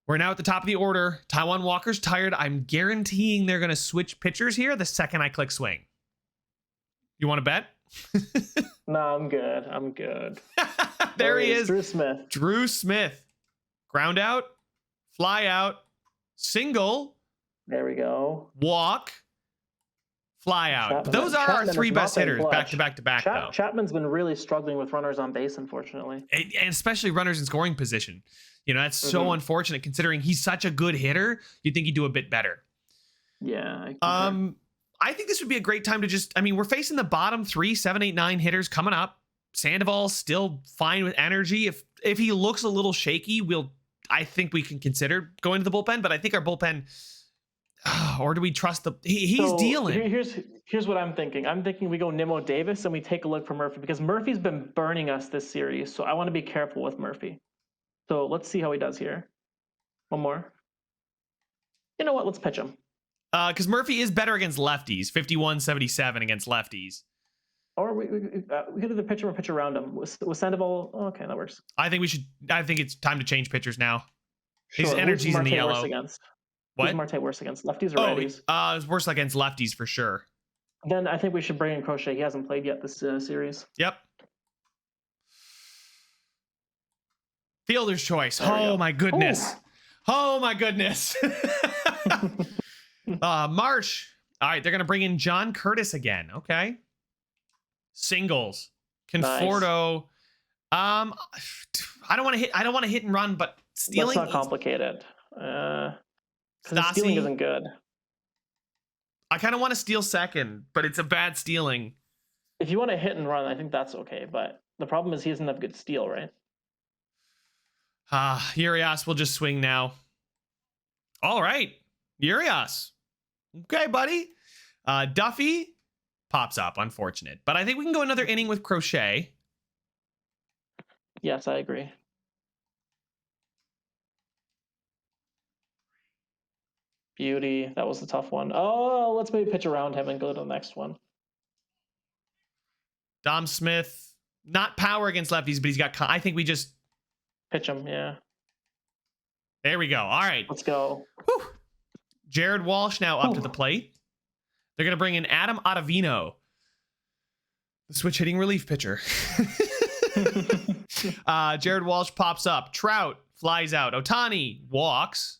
we're now at the top of the order. Taiwan Walker's tired. I'm guaranteeing they're going to switch pitchers here the second I click swing. You want to bet? No, I'm good. There he is. Drew Smith. Ground out. Fly out. Single. There we go. Walk. Fly out. Those are our 3 best hitters back to back, though. Chapman's been really struggling with runners on base, unfortunately. And especially runners in scoring position. That's so unfortunate considering he's such a good hitter. You'd think he'd do a bit better. Yeah. I think this would be a great time to we're facing the bottom 3, 7, 8, 9 hitters coming up. Sandoval's still fine with energy. If he looks a little shaky, I think we can consider going to the bullpen, but I think our bullpen, or do we trust he's dealing. Here's what I'm thinking. I'm thinking we go Nimmo Davis and we take a look for Murphy because Murphy's been burning us this series. So I want to be careful with Murphy. So let's see how he does here. One more. You know what? Let's pitch him. Because Murphy is better against lefties, 51-77 against lefties. Or we could either pitch him or pitch around him. With Sandoval, okay, that works. I think it's time to change pitchers now. Sure. His energy's in the yellow. What? Who's Marte worse against? Lefties or righties? It's worse against lefties for sure. Then I think we should bring in Crochet. He hasn't played yet this series. Yep. Fielder's choice. Oh my goodness. Marsh. All right, they're gonna bring in John Curtis again. Okay. Singles. Conforto. Nice. I don't want to hit and run, but stealing. Let's not complicate it. Stealing isn't good. I kind of want to steal second, but it's a bad stealing. If you want to hit and run, I think that's okay. But the problem is he doesn't have good steal, right? Urias will just swing now. All right. Urias. Okay, buddy. Duffy pops up. Unfortunate. But I think we can go another inning with Crochet. Yes, I agree. Beauty. That was the tough one. Oh, let's maybe pitch around him and go to the next one. Dom Smith, not power against lefties, but he's got. I think we just Pitch him. Yeah. there we go. All right. Let's go. Whew. Jared Walsh now up to the plate. They're gonna bring in Adam Ottavino, the switch hitting relief pitcher. Jared Walsh pops up. Trout flies out. Ohtani walks.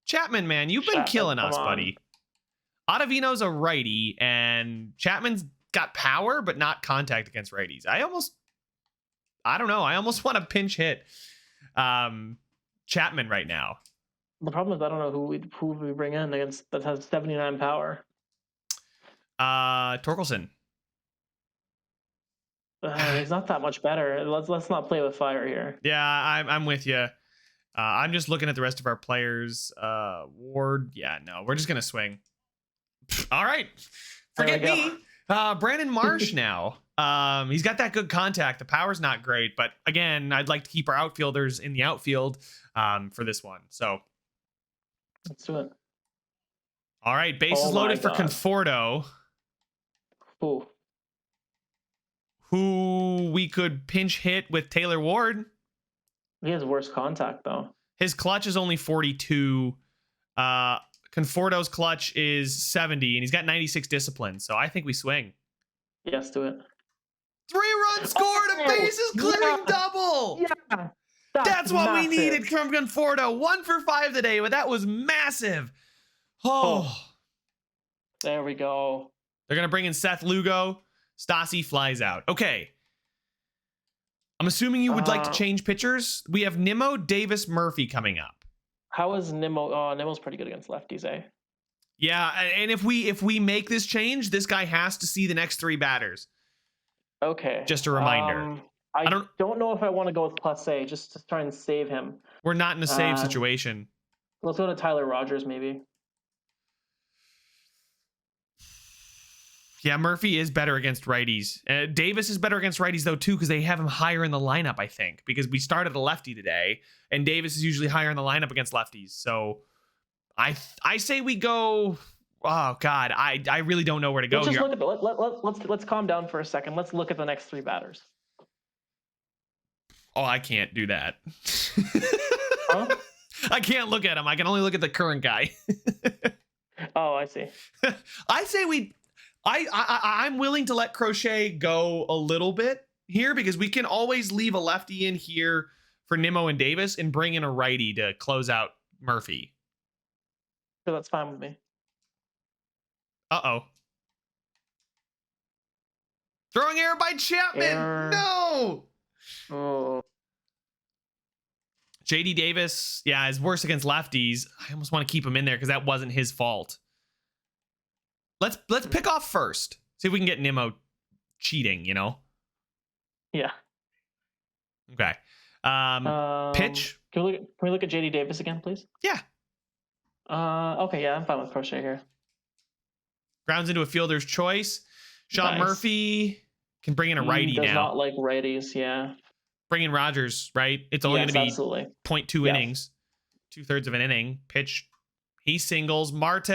Chapman, man, you've been killing us, buddy. Ottavino's a righty, and Chapman's got power, but not contact against righties. I don't know. I almost want to pinch hit Chapman right now. The problem is I don't know who we bring in against that has 79 power. Torkelson. He's not that much better. Let's not play with fire here. Yeah, I'm with you. I'm just looking at the rest of our players. Ward, yeah, no, we're just gonna swing. All right, forget me. Brandon Marsh now. He's got that good contact. The power's not great, but again, I'd like to keep our outfielders in the outfield for this one. So let's do it. All right, bases loaded for Conforto. Ooh. Who we could pinch hit with Taylor Ward. He has worse contact though. His clutch is only 42. Conforto's clutch is 70, and he's got 96 discipline. So I think we swing. Yes, do it. 3-run scored, a bases clearing double. Yeah. That's what massive. we needed from Conforto. 1 for 5 today, but that was massive. Oh. There we go. They're going to bring in Seth Lugo. Stassi flies out. Okay. I'm assuming you would like to change pitchers. We have Nimmo, Davis, Murphy coming up. How is Nimmo? Oh, Nimmo's pretty good against lefties, eh? Yeah, and if we make this change, this guy has to see the next 3 batters. Okay. Just a reminder. I don't know if I want to go with plus A, just to try and save him. We're not in a save situation. Let's go to Tyler Rogers, maybe. Yeah, Murphy is better against righties. Davis is better against righties, though, too, because they have him higher in the lineup, I think, because we started a lefty today, and Davis is usually higher in the lineup against lefties. So I say we go. Oh, God, I really don't know where to go here. Let's calm down for a second. Let's look at the next 3 batters. Oh, I can't do that. Huh? I can't look at him. I can only look at the current guy. Oh, I see. I say I'm willing to let Crochet go a little bit here because we can always leave a lefty in here for Nimmo and Davis and bring in a righty to close out Murphy. So that's fine with me. Uh-oh. Throwing error by Chapman. Error. No. Oh. JD Davis, yeah, is worse against lefties. I almost want to keep him in there because that wasn't his fault. Let's pick off first. See if we can get Nimmo cheating, you know? Yeah. Okay. Pitch. Can we look at JD Davis again, please? Yeah. Okay, yeah, I'm fine with Crochet here. Grounds into a fielder's choice. Sean Nice. Murphy can bring in a righty does now. not like righties, yeah. Bring in Rogers, right? It's only going to be absolutely. 0.2 innings. 2/3 of an inning. Pitch. He singles. Marte.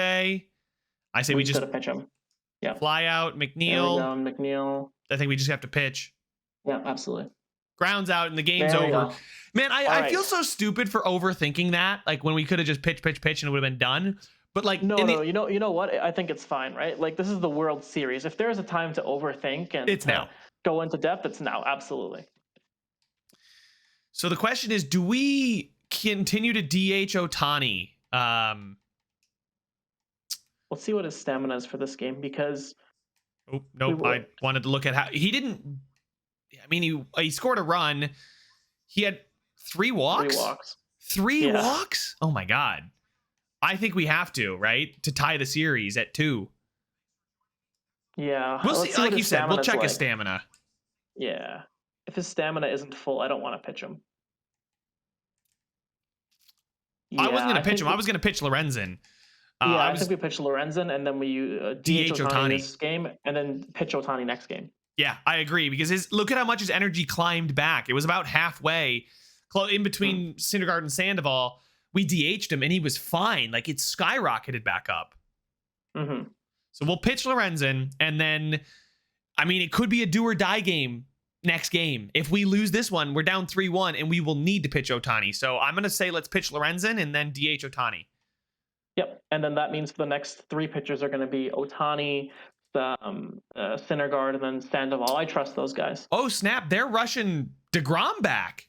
I say we just pitch him. Yeah. Fly out. McNeil. McNeil. I think we just have to pitch. Yeah, absolutely. Grounds out and the game's over. Man, I feel so stupid for overthinking that. Like when we could have just pitch and it would have been done. But like no, you know what? I think it's fine, right? Like this is the World Series. If there's a time to overthink and it's now. Go into depth, it's now. Absolutely. So the question is, do we continue to DH Ohtani? Let's see what his stamina is for this game because. Oh, nope. I wanted to look at how he didn't. I mean, he scored a run. He had 3 walks. 3 walks. 3 walks? Oh my God. I think we have to, right? To tie the series at 2. Yeah. We'll see. Like you said, we'll check his stamina. Yeah. If his stamina isn't full, I don't want to pitch him. Yeah, I wasn't going to pitch him. I was going to pitch Lorenzen. I think we pitch Lorenzen and then we DH Ohtani this game and then pitch Ohtani next game. Yeah, I agree because look at how much his energy climbed back. It was about halfway in between Syndergaard and Sandoval. We DH'd him and he was fine. Like it skyrocketed back up. Mm-hmm. So we'll pitch Lorenzen and then I mean, it could be a do or die game next game. If we lose this one, we're down 3-1 and we will need to pitch Ohtani. So I'm going to say let's pitch Lorenzen and then DH Ohtani. Yep. And then that means for the next 3 pitchers are going to be Ohtani, Syndergaard, and then Sandoval. I trust those guys. Oh, snap. They're rushing Degrom back.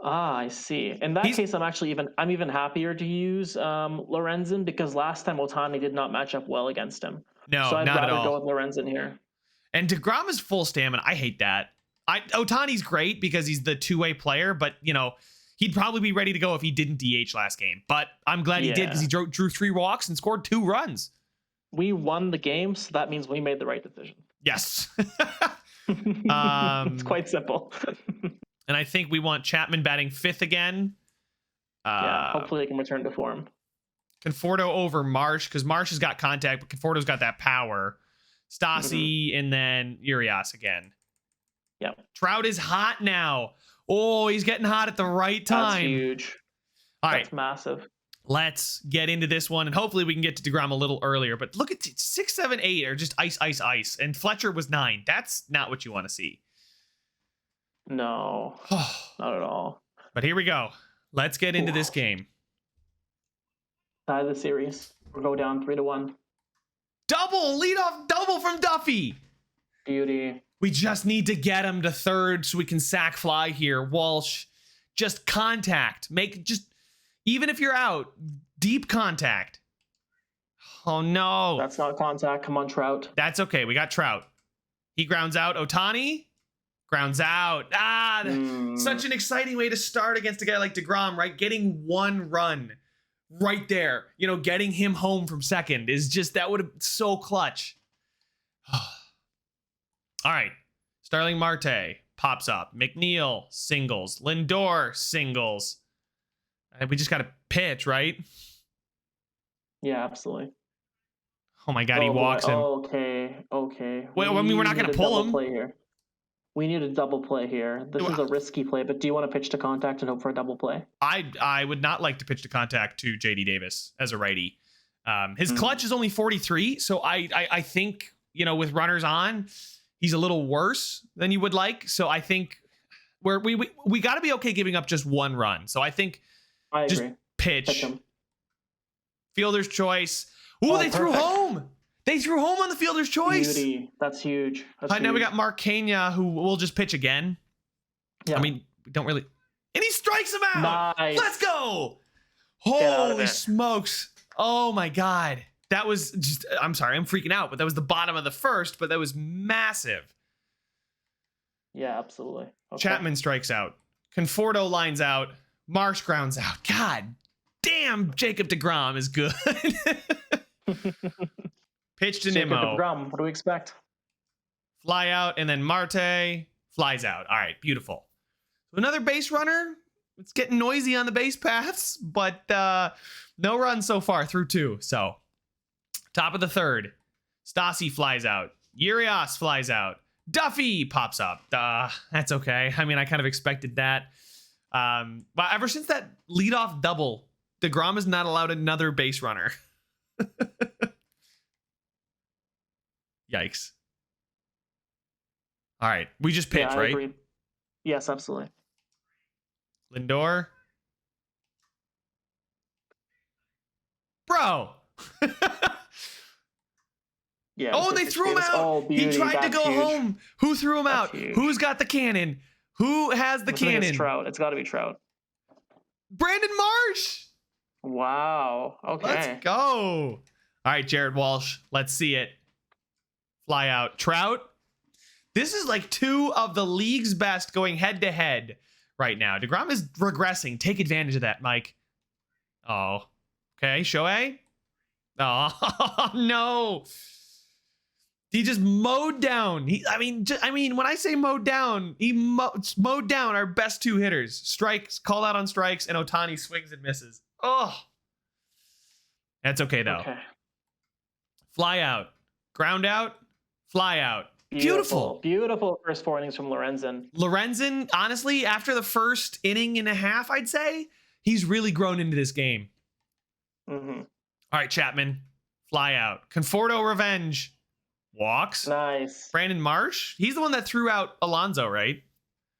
I see. In that case, I'm even happier to use Lorenzen because last time Ohtani did not match up well against him. No, so I'd not at rather all. go with Lorenzen here. And Degrom is full stamina. I hate that. Ohtani's great because he's the two-way player, but he'd probably be ready to go if he didn't DH last game. But I'm glad he did because he drew 3 walks and scored 2 runs. We won the game, so that means we made the right decision. Yes. It's quite simple. And I think we want Chapman batting 5th again. Hopefully they can return to form. Conforto over Marsh because Marsh has got contact, but Conforto's got that power. Stassi and then Urias again. Yeah. Trout is hot now. Oh, he's getting hot at the right time. That's huge. All right. That's massive. Let's get into this one, and hopefully we can get to Degrom a little earlier. But look at 6, 7, 8 are just ice, ice, ice. And Fletcher was 9. That's not what you want to see. No, not at all. But here we go. Let's get into this game. Tie the series. We'll go down 3-1. Double, leadoff double from Duffy. Beauty. We just need to get him to 3rd so we can sack fly here. Walsh, just contact. Even if you're out, deep contact. Oh, no. That's not contact. Come on, Trout. That's okay. We got Trout. He grounds out. Ohtani grounds out. Such an exciting way to start against a guy like Degrom, right? Getting 1 run right there. Getting him home from second is just, that would have so clutch. All right. Starling Marte pops up. McNeil singles. Lindor singles. We just got to pitch, right? Yeah, absolutely. Oh my God, he walks him. Okay. Well, I mean, we're not going to pull him. Play here. We need a double play here. This is a risky play, but do you want to pitch to contact and hope for a double play? I would not like to pitch to contact to JD Davis as a righty. His clutch is only 43, so I think, with runners on, he's a little worse than you would like. So I think we got to be okay giving up just 1 run. So I think I just agree. pitch. Fielder's choice. Ooh, they threw home. They threw home on the fielder's choice. Beauty. That's huge. Now we got Mark Kenya, who will just pitch again. Yeah. I mean, we don't really. And he strikes him out. Nice. Let's go. Holy smokes. Oh, my God. That was just, I'm sorry, I'm freaking out, but that was the bottom of the 1st, but that was massive. Yeah, absolutely. Okay. Chapman strikes out. Conforto lines out. Marsh grounds out. God damn, Jacob Degrom is good. Pitch to Nimmo. Degrom, what do we expect? Fly out, and then Marte flies out. All right, beautiful. Another base runner. It's getting noisy on the base paths, but no run so far through 2. So, top of the 3rd. Stassi flies out. Urias flies out. Duffy pops up. That's okay. I mean, I kind of expected that. But ever since that leadoff double, Degrom has not allowed another base runner. Yikes. All right. We just pitch, right? Agree. Yes, absolutely. Lindor. Bro. Yeah. Oh, they threw him out. He tried to go home. Who threw him out? Who's got the cannon? Who has the cannon? It's Trout. It's got to be Trout. Brandon Marsh. Wow. Okay. Let's go. All right, Jared Walsh. Let's see it. Fly out. Trout. This is like 2 of the league's best going head to head right now. Degrom is regressing. Take advantage of that, Mike. Oh. Okay, Shohei. Oh, no. He just mowed down. I mean, when I say mowed down, he mowed down our best 2 hitters. Strikes, called out on strikes, and Ohtani swings and misses. Oh. That's okay, though. Okay. Fly out. Ground out. Fly out. Beautiful first 4 innings from Lorenzen. Lorenzen, honestly, after the 1st inning and a half, I'd say, he's really grown into this game. Mm-hmm. All right, Chapman. Fly out. Conforto revenge. Walks. Nice. Brandon Marsh. He's the one that threw out Alonso, right?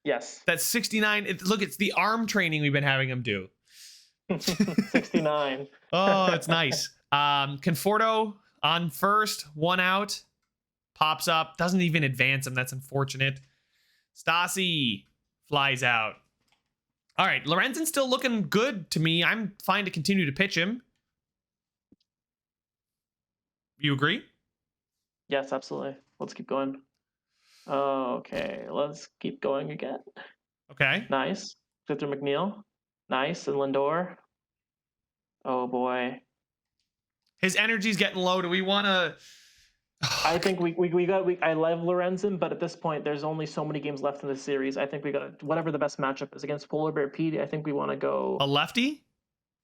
Yes. That's 69. Look, it's the arm training we've been having him do. 69. Oh, it's nice. Conforto on first, 1 out. Pops up. Doesn't even advance him. That's unfortunate. Stassi flies out. All right. Lorenzen's still looking good to me. I'm fine to continue to pitch him. You agree? Yes, absolutely. Let's keep going. Okay, let's keep going again. Okay. Nice. Victor McNeil. Nice. And Lindor. Oh, boy. His energy's getting low. Do we want to... I think I love Lorenzen, but at this point, there's only so many games left in the series. I think we got whatever the best matchup is against Polar Bear Pete. I think we want to go a lefty.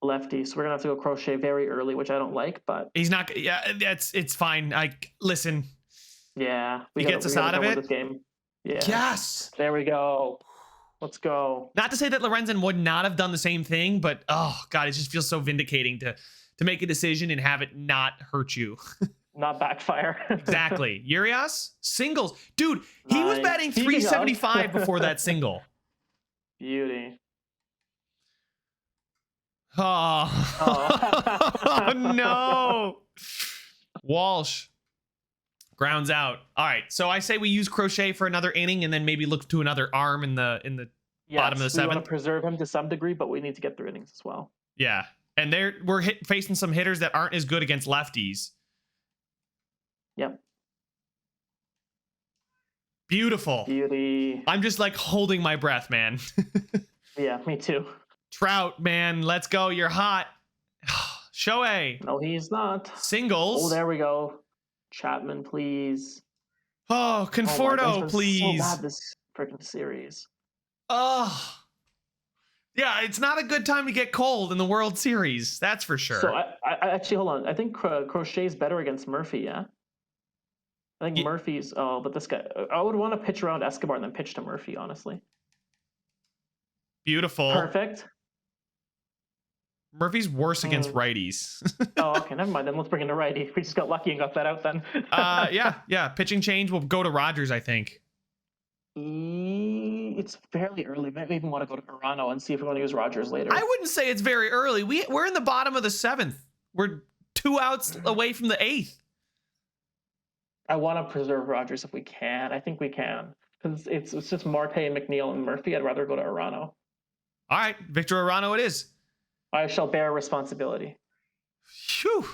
Lefty, so we're gonna have to go Crochet very early, which I don't like, but he's not. Yeah, it's fine. Listen. Yeah, he gets us out of it. This game. Yeah. Yes. There we go. Let's go. Not to say that Lorenzen would not have done the same thing, but oh god, it just feels so vindicating to make a decision and have it not hurt you. Not backfire. Exactly. Urias singles, dude. He was batting 375 before that single. Beauty. Oh no. Walsh grounds out. All right, so I say we use Crochet for another inning and then maybe look to another arm in the bottom of the seventh. We want to preserve him to some degree, but we need to get through innings as well. Yeah, and we're facing some hitters that aren't as good against lefties. Yep. Beautiful. Beauty. I'm just like holding my breath, man. Yeah, me too. Trout, man, let's go. You're hot. Shohei. No, he's not. Singles. Oh, there we go. Chapman, please. Oh, Conforto, please. So bad this freaking series. Oh. Yeah, it's not a good time to get cold in the World Series. That's for sure. So I actually, hold on. I think Crochet's better against Murphy, yeah? I think Murphy's... Oh, but this guy... I would want to pitch around Escobar and then pitch to Murphy, honestly. Beautiful. Perfect. Murphy's worse against righties. Oh, okay. Never mind. Then let's bring in the righty. We just got lucky and got that out then. Yeah. Pitching change will go to Rogers, I think. It's fairly early. Maybe even want to go to Verano and see if we want to use Rogers later. I wouldn't say it's very early. We're in the bottom of the 7th. We're 2 outs away from the 8th. I want to preserve Rogers if we can. I think we can. Because it's just Marte and McNeil and Murphy. I'd rather go to Arano. All right. Victor Arano it is. I shall bear responsibility. Phew.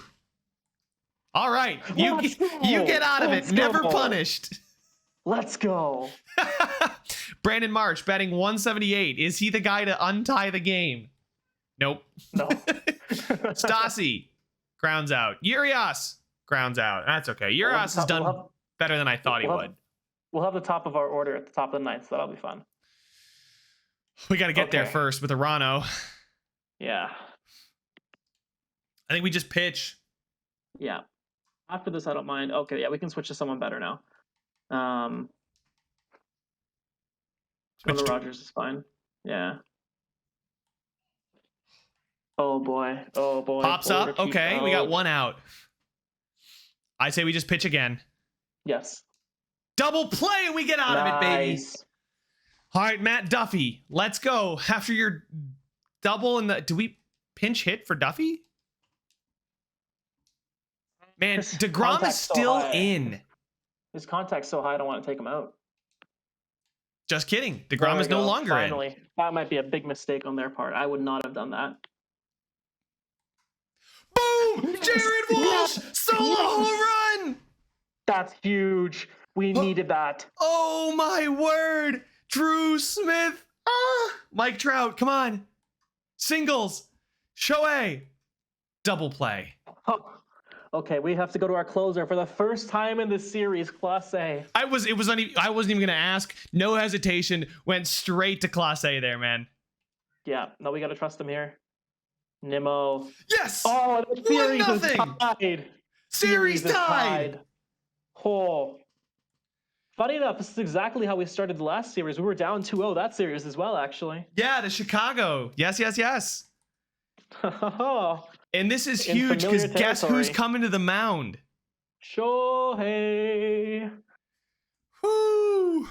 All right. You get out of it. Never punished. Let's go. Brandon Marsh batting 178. Is he the guy to untie the game? Nope. No. Stassi grounds out. Urias grounds out. That's okay. Urias has done better than I thought he would. We'll have the top of our order at the top of the 9th, so that'll be fun. We got to get there first with Arano. Yeah. I think we just pitch. Yeah. After this, I don't mind. Okay, yeah, we can switch to someone better now. Go to Rogers is fine. Yeah. Oh boy. Pops up. Okay, we got 1 out. I say we just pitch again. Yes. Double play and we get out of it, baby. All right, Matt Duffy. Let's go. After your double in the... Do we pinch hit for Duffy? Man, Degrom is still in. His contact's so high, I don't want to take him out. Just kidding. Degrom is no longer in. That might be a big mistake on their part. I would not have done that. Boom! Jared Walsh! Solo home run! That's huge. We needed that. Oh, my word. Drew Smith. Mike Trout, come on. Singles. Shohei. Double play. Okay, we have to go to our closer for the first time in this series, Class A. I wasn't even gonna ask. No hesitation. Went straight to Class A there, man. Yeah, no, we gotta trust him here. Nimmo. Yes! Oh, the series is tied. Series tied. Oh. Funny enough, this is exactly how we started the last series. We were down 2-0 that series as well, actually. Yeah, the Chicago. Yes. And this is huge because guess who's coming to the mound? Shohei. Whoo!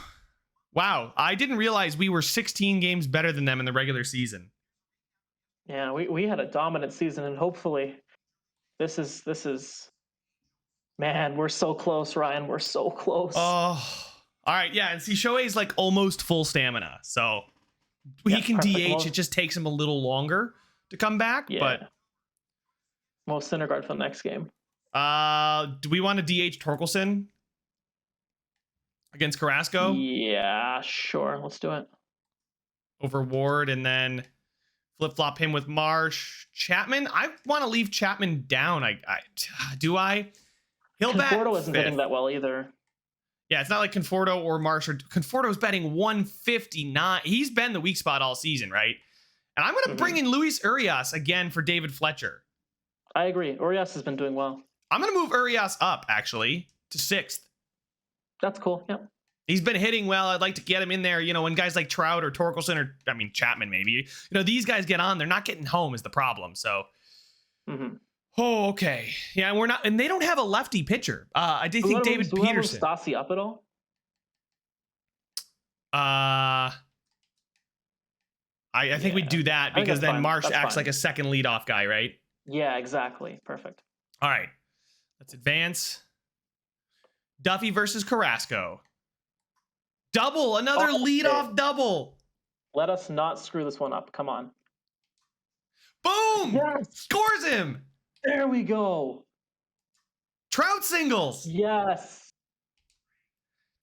Wow, I didn't realize we were 16 games better than them in the regular season. Yeah, we had a dominant season, and hopefully this is man, we're so close, Ryan. We're so close. Oh, all right, yeah, and see, Shohei's like almost full stamina, so he can DH. It just takes him a little longer to come back, but most Syndergaard for the next game. Do we want to DH Torkelson against Carrasco? Yeah, sure. Let's do it. Over Ward, and then flip-flop him with Marsh. Chapman? I want to leave Chapman down. Do I? He'll bat Conforto isn't fifth. hitting that well either. Yeah, it's not like Conforto or Marsh. Conforto's batting 159. He's been the weak spot all season, right? And I'm going to bring in Luis Urias again for David Fletcher. I agree. Urias has been doing well. I'm going to move Urias up, actually, to 6th. That's cool. Yep. He's been hitting well. I'd like to get him in there. You know, when guys like Trout or Torkelson or, Chapman maybe, you know, these guys get on, they're not getting home is the problem. So, oh, okay. Yeah, we're not, and they don't have a lefty pitcher. I did think David Peterson. Stassi up at all? I think we'd do that because then Marsh acts like a second leadoff guy, right? Yeah, exactly. Perfect. All right. Let's advance. Duffy versus Carrasco. Double, another leadoff double. Let us not screw this one up. Come on. Boom! Yes. Scores him. There we go. Trout singles. Yes.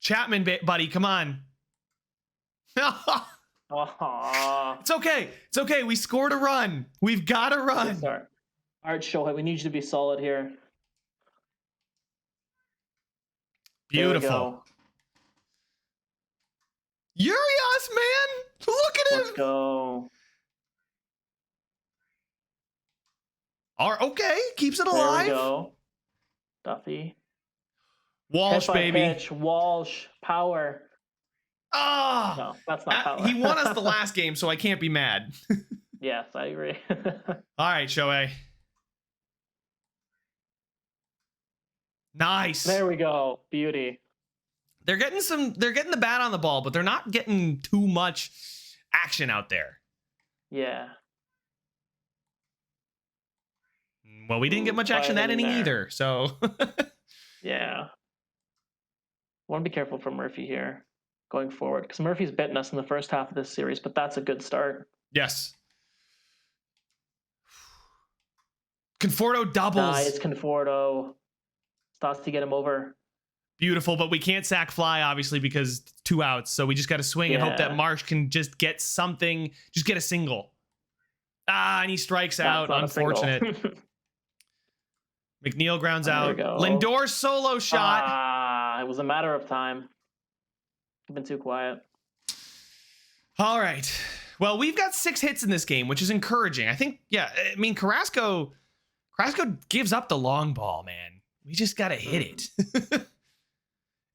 Chapman, buddy, come on. It's okay. It's okay. We scored a run. We've got to run. Yes, all right, Shohei, we need you to be solid here. Beautiful. Urias, man. Look at him. Let's go. All right, okay. Keeps it alive. There we go. Duffy. Walsh, baby. Pitch. Walsh. Power. Ah. No, that's not power. He won us the last game, so I can't be mad. Yes, I agree. All right, Shohei. Nice. There we go. Beauty. They're getting the bat on the ball, but they're not getting too much action out there. Yeah. Well, we didn't get much action that inning either, so. Yeah. Want to be careful for Murphy here going forward, because Murphy's bitten us in the first half of this series, but that's a good start. Yes. Conforto doubles. Nice, Conforto. Starts to get him over. Beautiful, but we can't sack Fly, obviously, because 2 outs. So we just got to swing and hope that Marsh can just get something, just get a single. And he strikes out. Unfortunate. McNeil grounds out. Lindor solo shot. It was a matter of time. I've been too quiet. All right. Well, we've got 6 hits in this game, which is encouraging. I think, Carrasco gives up the long ball, man. We just got to hit it.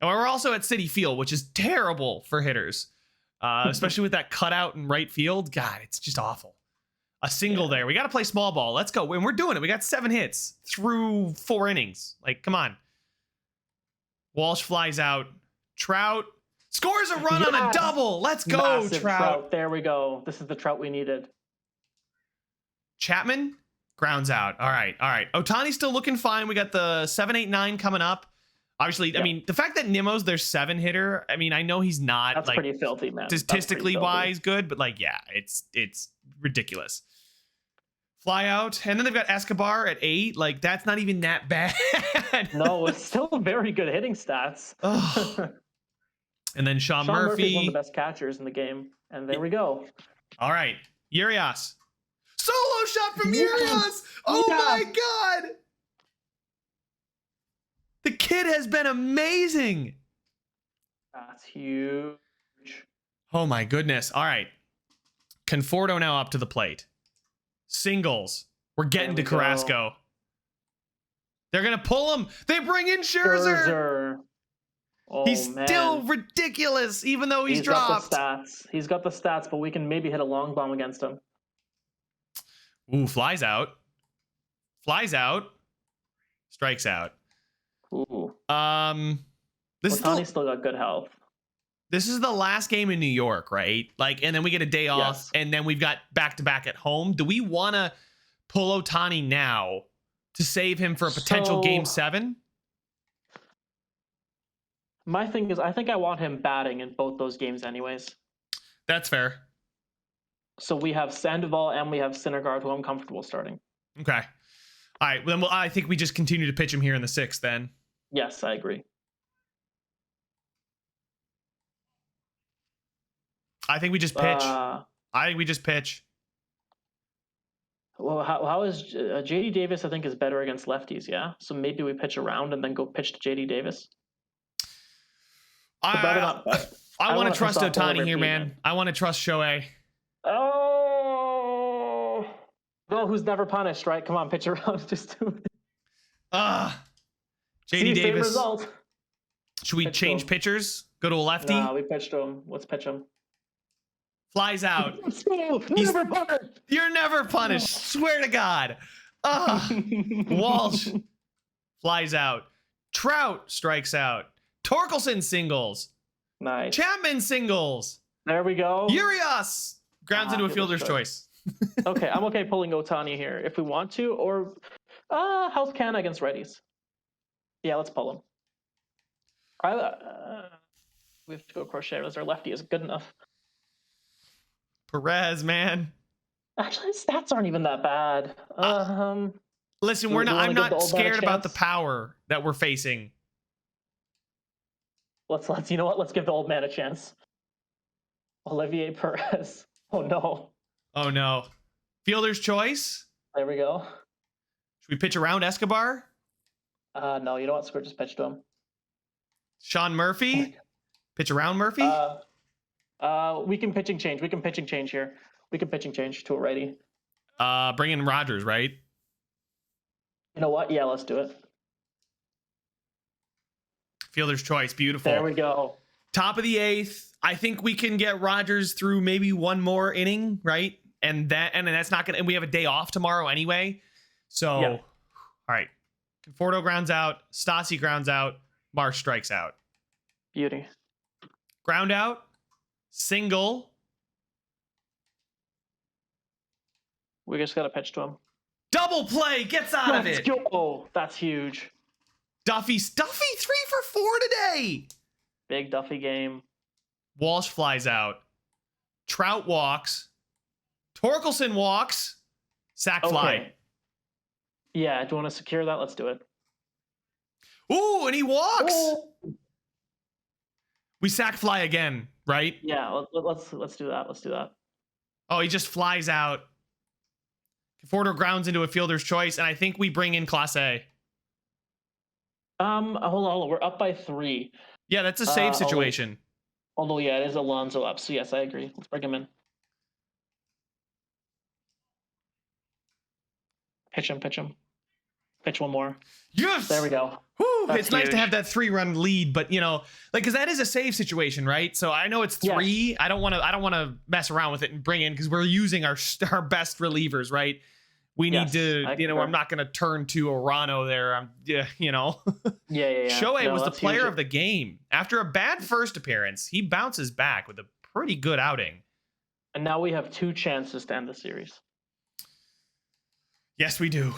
And we're also at Citi Field, which is terrible for hitters, especially with that cutout in right field. God, it's just awful. A single there. We got to play small ball. Let's go. And we're doing it. We got 7 hits through 4 innings. Like, come on. Walsh flies out. Trout scores a run on a double. Let's go, Massive Trout. There we go. This is the Trout we needed. Chapman grounds out. All right. Ohtani's still looking fine. We got the 7, 8, 9 coming up. Obviously, I mean, the fact that Nimmo's their 7 hitter, I mean, I know he's not that's pretty filthy, man. Statistically wise good, but like, yeah, it's ridiculous. Fly out, and then they've got Escobar at 8. Like, that's not even that bad. No, it's still very good hitting stats. And then Sean Murphy. Murphy's one of the best catchers in the game. And there we go. All right. Urias. Solo shot from Urias. Oh my God. The kid has been amazing. That's huge. Oh my goodness. All right. Conforto now up to the plate. Singles. We're getting to Carrasco. They're going to pull him. They bring in Scherzer. Oh, he's still ridiculous, even though he's dropped. He's got the stats, but we can maybe hit a long bomb against him. Ooh, flies out. Strikes out. Ooh. This is Ohtani's still got good health. this is the last game in New York, right? Like, and then we get a day off, Yes. and then we've got back-to-back at home. Do we want to pull Ohtani now to save him for a potential Game 7? My thing is, I think I want him batting in both those games anyways. That's fair. So we have Sandoval and we have Syndergaard, who I'm comfortable starting. Okay. All right. Then I think we just continue to pitch him here in the 6th then. Yes, I agree. I think we just pitch. I think we just pitch. Well, how is JD Davis? I think is better against lefties. Yeah, so maybe we pitch around and then go pitch to JD Davis. I want to trust Ohtani here, man. I want to trust Shohei. Oh, well, who's never punished, right? Come on, pitch around. Just do it. JD Davis. Same result. Should we change pitchers? Go to a lefty? Nah, we pitched him. Let's pitch him. Flies out. Never punished. You're never punished. Swear to God. Walsh flies out. Trout strikes out. Torkelson singles. Nice. Chapman singles. There we go. Urias grounds into a fielder's choice. Okay, I'm okay pulling Ohtani here if we want to, or Health Canna against righties. Yeah, let's pull him. We have to go Crochet as our lefty is good enough. Perez, man. Actually, his stats aren't even that bad. Listen, I'm not scared about the power that we're facing. Let's you know what? Let's give the old man a chance. Olivier Perez. Oh no. Oh no. Fielder's choice. There we go. Should we pitch around Escobar? No, you know what? Screw it, just pitch to him. Sean Murphy? Pitch around Murphy? We can pitching change. We can pitching change here. We can pitching change to a righty. Bring in Rogers, right? You know what? Yeah, let's do it. Fielder's choice. Beautiful. There we go. Top of the 8th. I think we can get Rogers through maybe one more inning, right? And that's not gonna. And we have a day off tomorrow anyway. So, yeah. All right. Conforto grounds out. Stassi grounds out. Marsh strikes out. Beauty. Ground out. Single. We just got to pitch to him. Double play. Gets out of it. Let's go. That's huge. Duffy 3 for 4 today. Big Duffy game. Walsh flies out. Trout walks. Torkelson walks. Sack fly. Okay. Yeah, do you want to secure that? Let's do it. Ooh, and he walks. Oh. We sack fly again, right? Yeah, let's do that. Let's do that. Oh, he just flies out. Conforto grounds into a fielder's choice, and I think we bring in Class A. Hold on. We're up by 3. Yeah, that's a save situation. Although, yeah, it is Alonso up. So, yes, I agree. Let's bring him in. Pitch him. Pitch one more. Yes! There we go. Whew, it's huge. nice to have that 3-run lead, but because that is a save situation, right? So I know it's 3. Yes. I don't want to mess around with it and bring in because we're using our best relievers, right? We need to, I'm not going to turn to Orano there. Yeah. Shohei was the player of the game. After a bad first appearance, he bounces back with a pretty good outing. And now we have 2 chances to end the series. Yes, we do.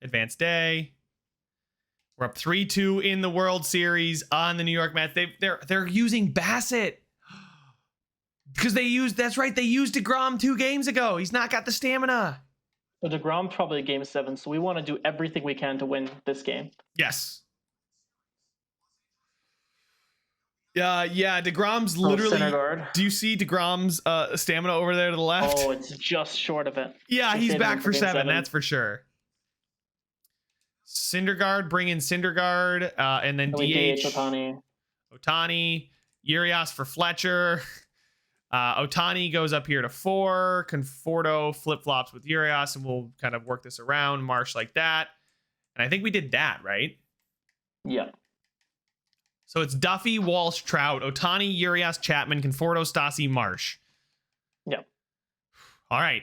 Advanced day. We're up 3-2 in the World Series on the New York Mets. They're using Bassett. Because they used Degrom 2 games ago. He's not got the stamina. So Degrom's probably game 7, so we want to do everything we can to win this game. Yes. Yeah, Degrom's literally... Syndergaard. Do you see Degrom's stamina over there to the left? Oh, it's just short of it. Yeah, he's back for 7, that's for sure. Syndergaard, bring in Syndergaard, and then DH. Ohtani. Urias for Fletcher. Ohtani goes up here to 4. Conforto flip-flops with Urias, and we'll kind of work this around. Marsh like that. And I think we did that, right? Yeah. So it's Duffy, Walsh, Trout, Ohtani, Urias, Chapman, Conforto, Stassi, Marsh. Yeah. All right.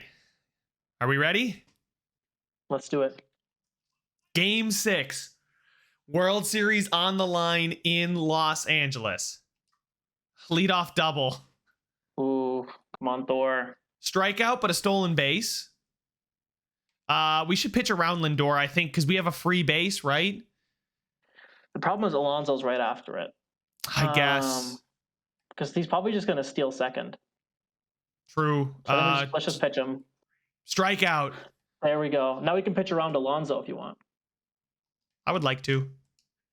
Are we ready? Let's do it. Game 6. World Series on the line in Los Angeles. Leadoff double. Ooh, come on, Thor. Strikeout, but a stolen base. We should pitch around Lindor, I think, because we have a free base, right? The problem is Alonso's right after it. I guess. Because he's probably just going to steal second. True. So let's just pitch him. Strikeout. There we go. Now we can pitch around Alonso if you want. I would like to.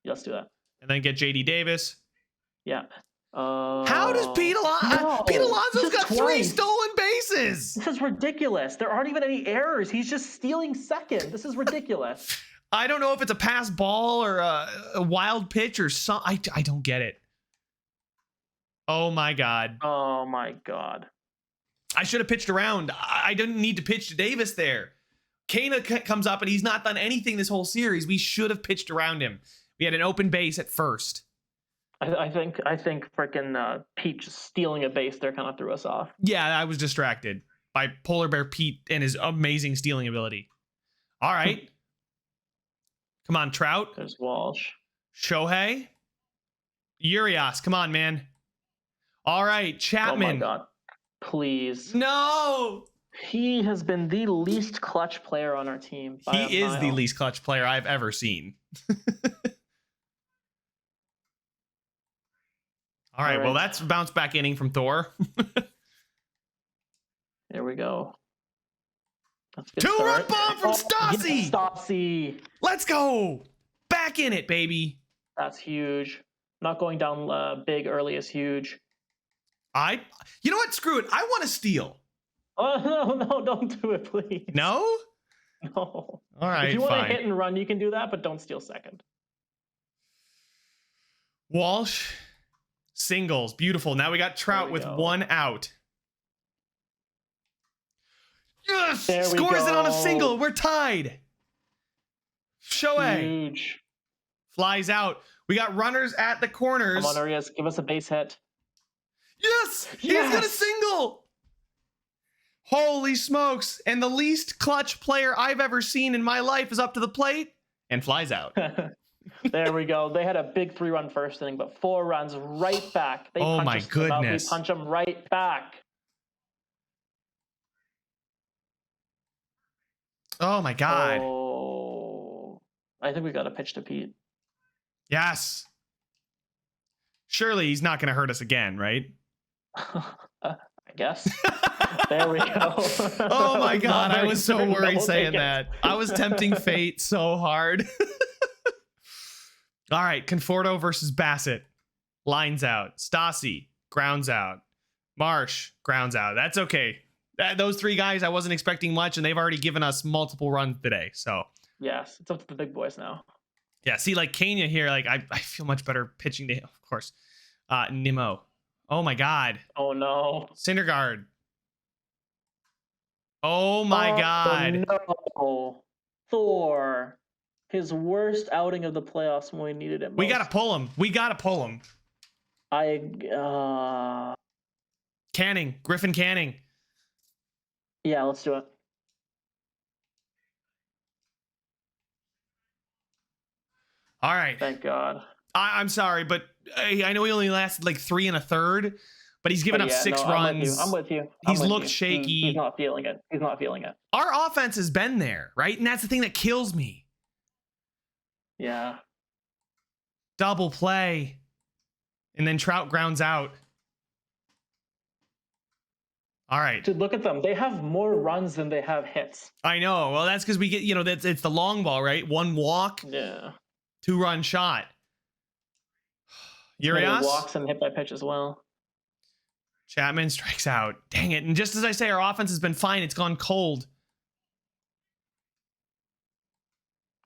Let's do that. And then get JD Davis. Yeah. How does Pete Alonso? No, Pete Alonso's got twice. 3 stolen bases. This is ridiculous. There aren't even any errors. He's just stealing second. This is ridiculous. I don't know if it's a pass ball or a wild pitch or something. I don't get it. Oh my God. Oh my God. I should have pitched around. I didn't need to pitch to Davis there. Kana comes up and he's not done anything this whole series. We should have pitched around him. We had an open base at first. I think freaking Pete just stealing a base there kind of threw us off. Yeah, I was distracted by Polar Bear Pete and his amazing stealing ability. All right. Come on, Trout. There's Walsh. Shohei. Urias. Come on, man. All right, Chapman. Oh my God. Please. No. He has been the least clutch player on our team. He is the least clutch player I've ever seen. All right, well, that's a bounce back inning from Thor. There we go. Two-run bomb from Stassi. Yes, Stassi. Let's go. Back in it, baby. That's huge. Not going down big early is huge. You know what? Screw it. I want to steal. Oh, no, don't do it, please. No? No. All right, if you want fine. to hit and run, you can do that, but don't steal second. Walsh. Singles. Beautiful. Now we got Trout with 1 out. Yes! Scores it on a single. We're tied. Shohei. Huge. Flies out. We got runners at the corners. Come on, Arias. Give us a base hit. Yes! He's got a single. Holy smokes. And the least clutch player I've ever seen in my life is up to the plate and flies out. There we go. They had a big 3-run first inning, but 4 runs right back. They Oh punch my us in the mouth, goodness. we punch them right back. Oh my God. Oh, I think we got to pitch to Pete. Yes. Surely he's not going to hurt us again, right? I guess. There we go. Oh my God. I was so worried saying it. that. I was tempting fate so hard. All right. Conforto versus Bassett. Lines out. Stassi grounds out. Marsh grounds out. That's okay. Those 3 guys, I wasn't expecting much, and they've already given us multiple runs today. So Yes, it's up to the big boys now. yeah, see, like Kenya here, like I feel much better pitching to him, of course. Nimmo. Oh my God. Oh no. Syndergaard. Oh my God. No. Thor. His worst outing of the playoffs when we needed it most. We gotta pull him. We gotta pull him. Canning. Griffin Canning. Yeah, let's do it. All right. Thank God. I'm sorry, but I know he only lasted like 3 1/3, but he's given up 6 runs. I'm with you. He's looked shaky. He's not feeling it. He's not feeling it. Our offense has been there, right? And that's the thing that kills me. Yeah. Double play. And then Trout grounds out. All right. Dude, look at them. They have more runs than they have hits. I know. Well, that's because we get, it's the long ball, right? 1 walk, Yeah. 2-run shot. Urias walks and hit by pitch as well. Chapman strikes out. Dang it. And just as I say, our offense has been fine. It's gone cold.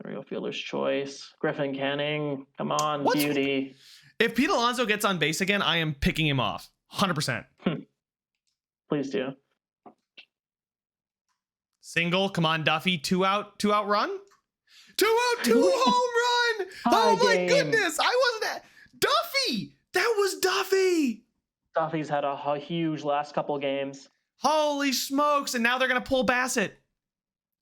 There we go. Fielder's choice. Griffin Canning. Come on, beauty. If Pete Alonso gets on base again, I am picking him off. 100%. Please do. Single. Come on, Duffy. 2 out run. 2 out, 2 home run. Oh my goodness. I wasn't at Duffy. That was Duffy. Duffy's had a huge last couple games. Holy smokes. And now they're going to pull Bassett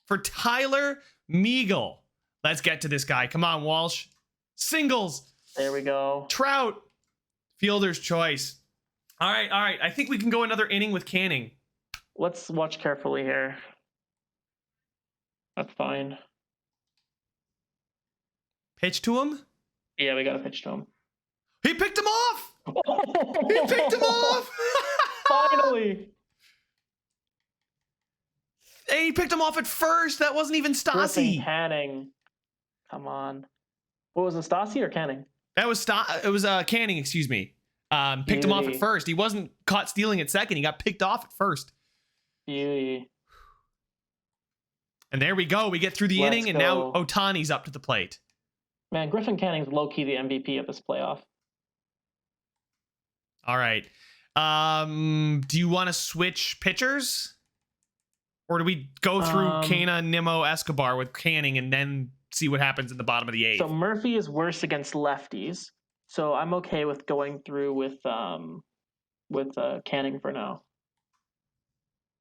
for Tyler Meagle. Let's get to this guy. Come on, Walsh. Singles. There we go. Trout. Fielder's choice. All right. I think we can go another inning with Canning. Let's watch carefully here. That's fine. Pitch to him. Yeah, we got to pitch to him. He picked him off. He picked him off. Finally. Hey, he picked him off at first. That wasn't even Stassi. Canning. Come on. What was it, Stassi or Canning? That was It was Canning, excuse me. Picked him off at first. He wasn't caught stealing at second. He got picked off at first. Beauty. And there we go. We get through the inning, and now Ohtani's up to the plate. Man, Griffin Canning's low-key the MVP of this playoff. All right. Do you want to switch pitchers? Or do we go through Cana, Nimmo, Escobar with Canning and then see what happens in the bottom of the eighth? So Murphy is worse against lefties. So I'm okay with going through with Canning for now.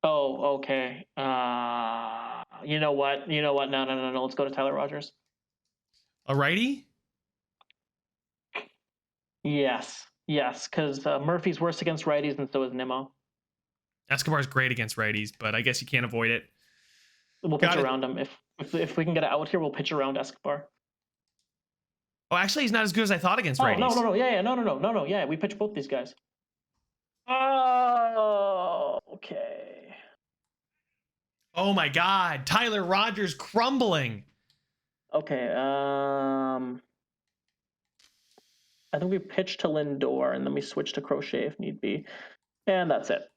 Oh, okay. You know what? No. Let's go to Tyler Rogers. A righty? Yes, because Murphy's worse against righties, and so is Nimmo. Escobar's great against righties, but I guess you can't avoid it. We'll pitch around him. If we can get it out here, we'll pitch around Escobar. Oh, actually, he's not as good as I thought against righties. No. Yeah, we pitch both these guys. Oh, okay. Oh my God, Tyler Rogers crumbling. Okay, I think we pitch to Lindor, and then we switch to Crochet if need be. And that's it.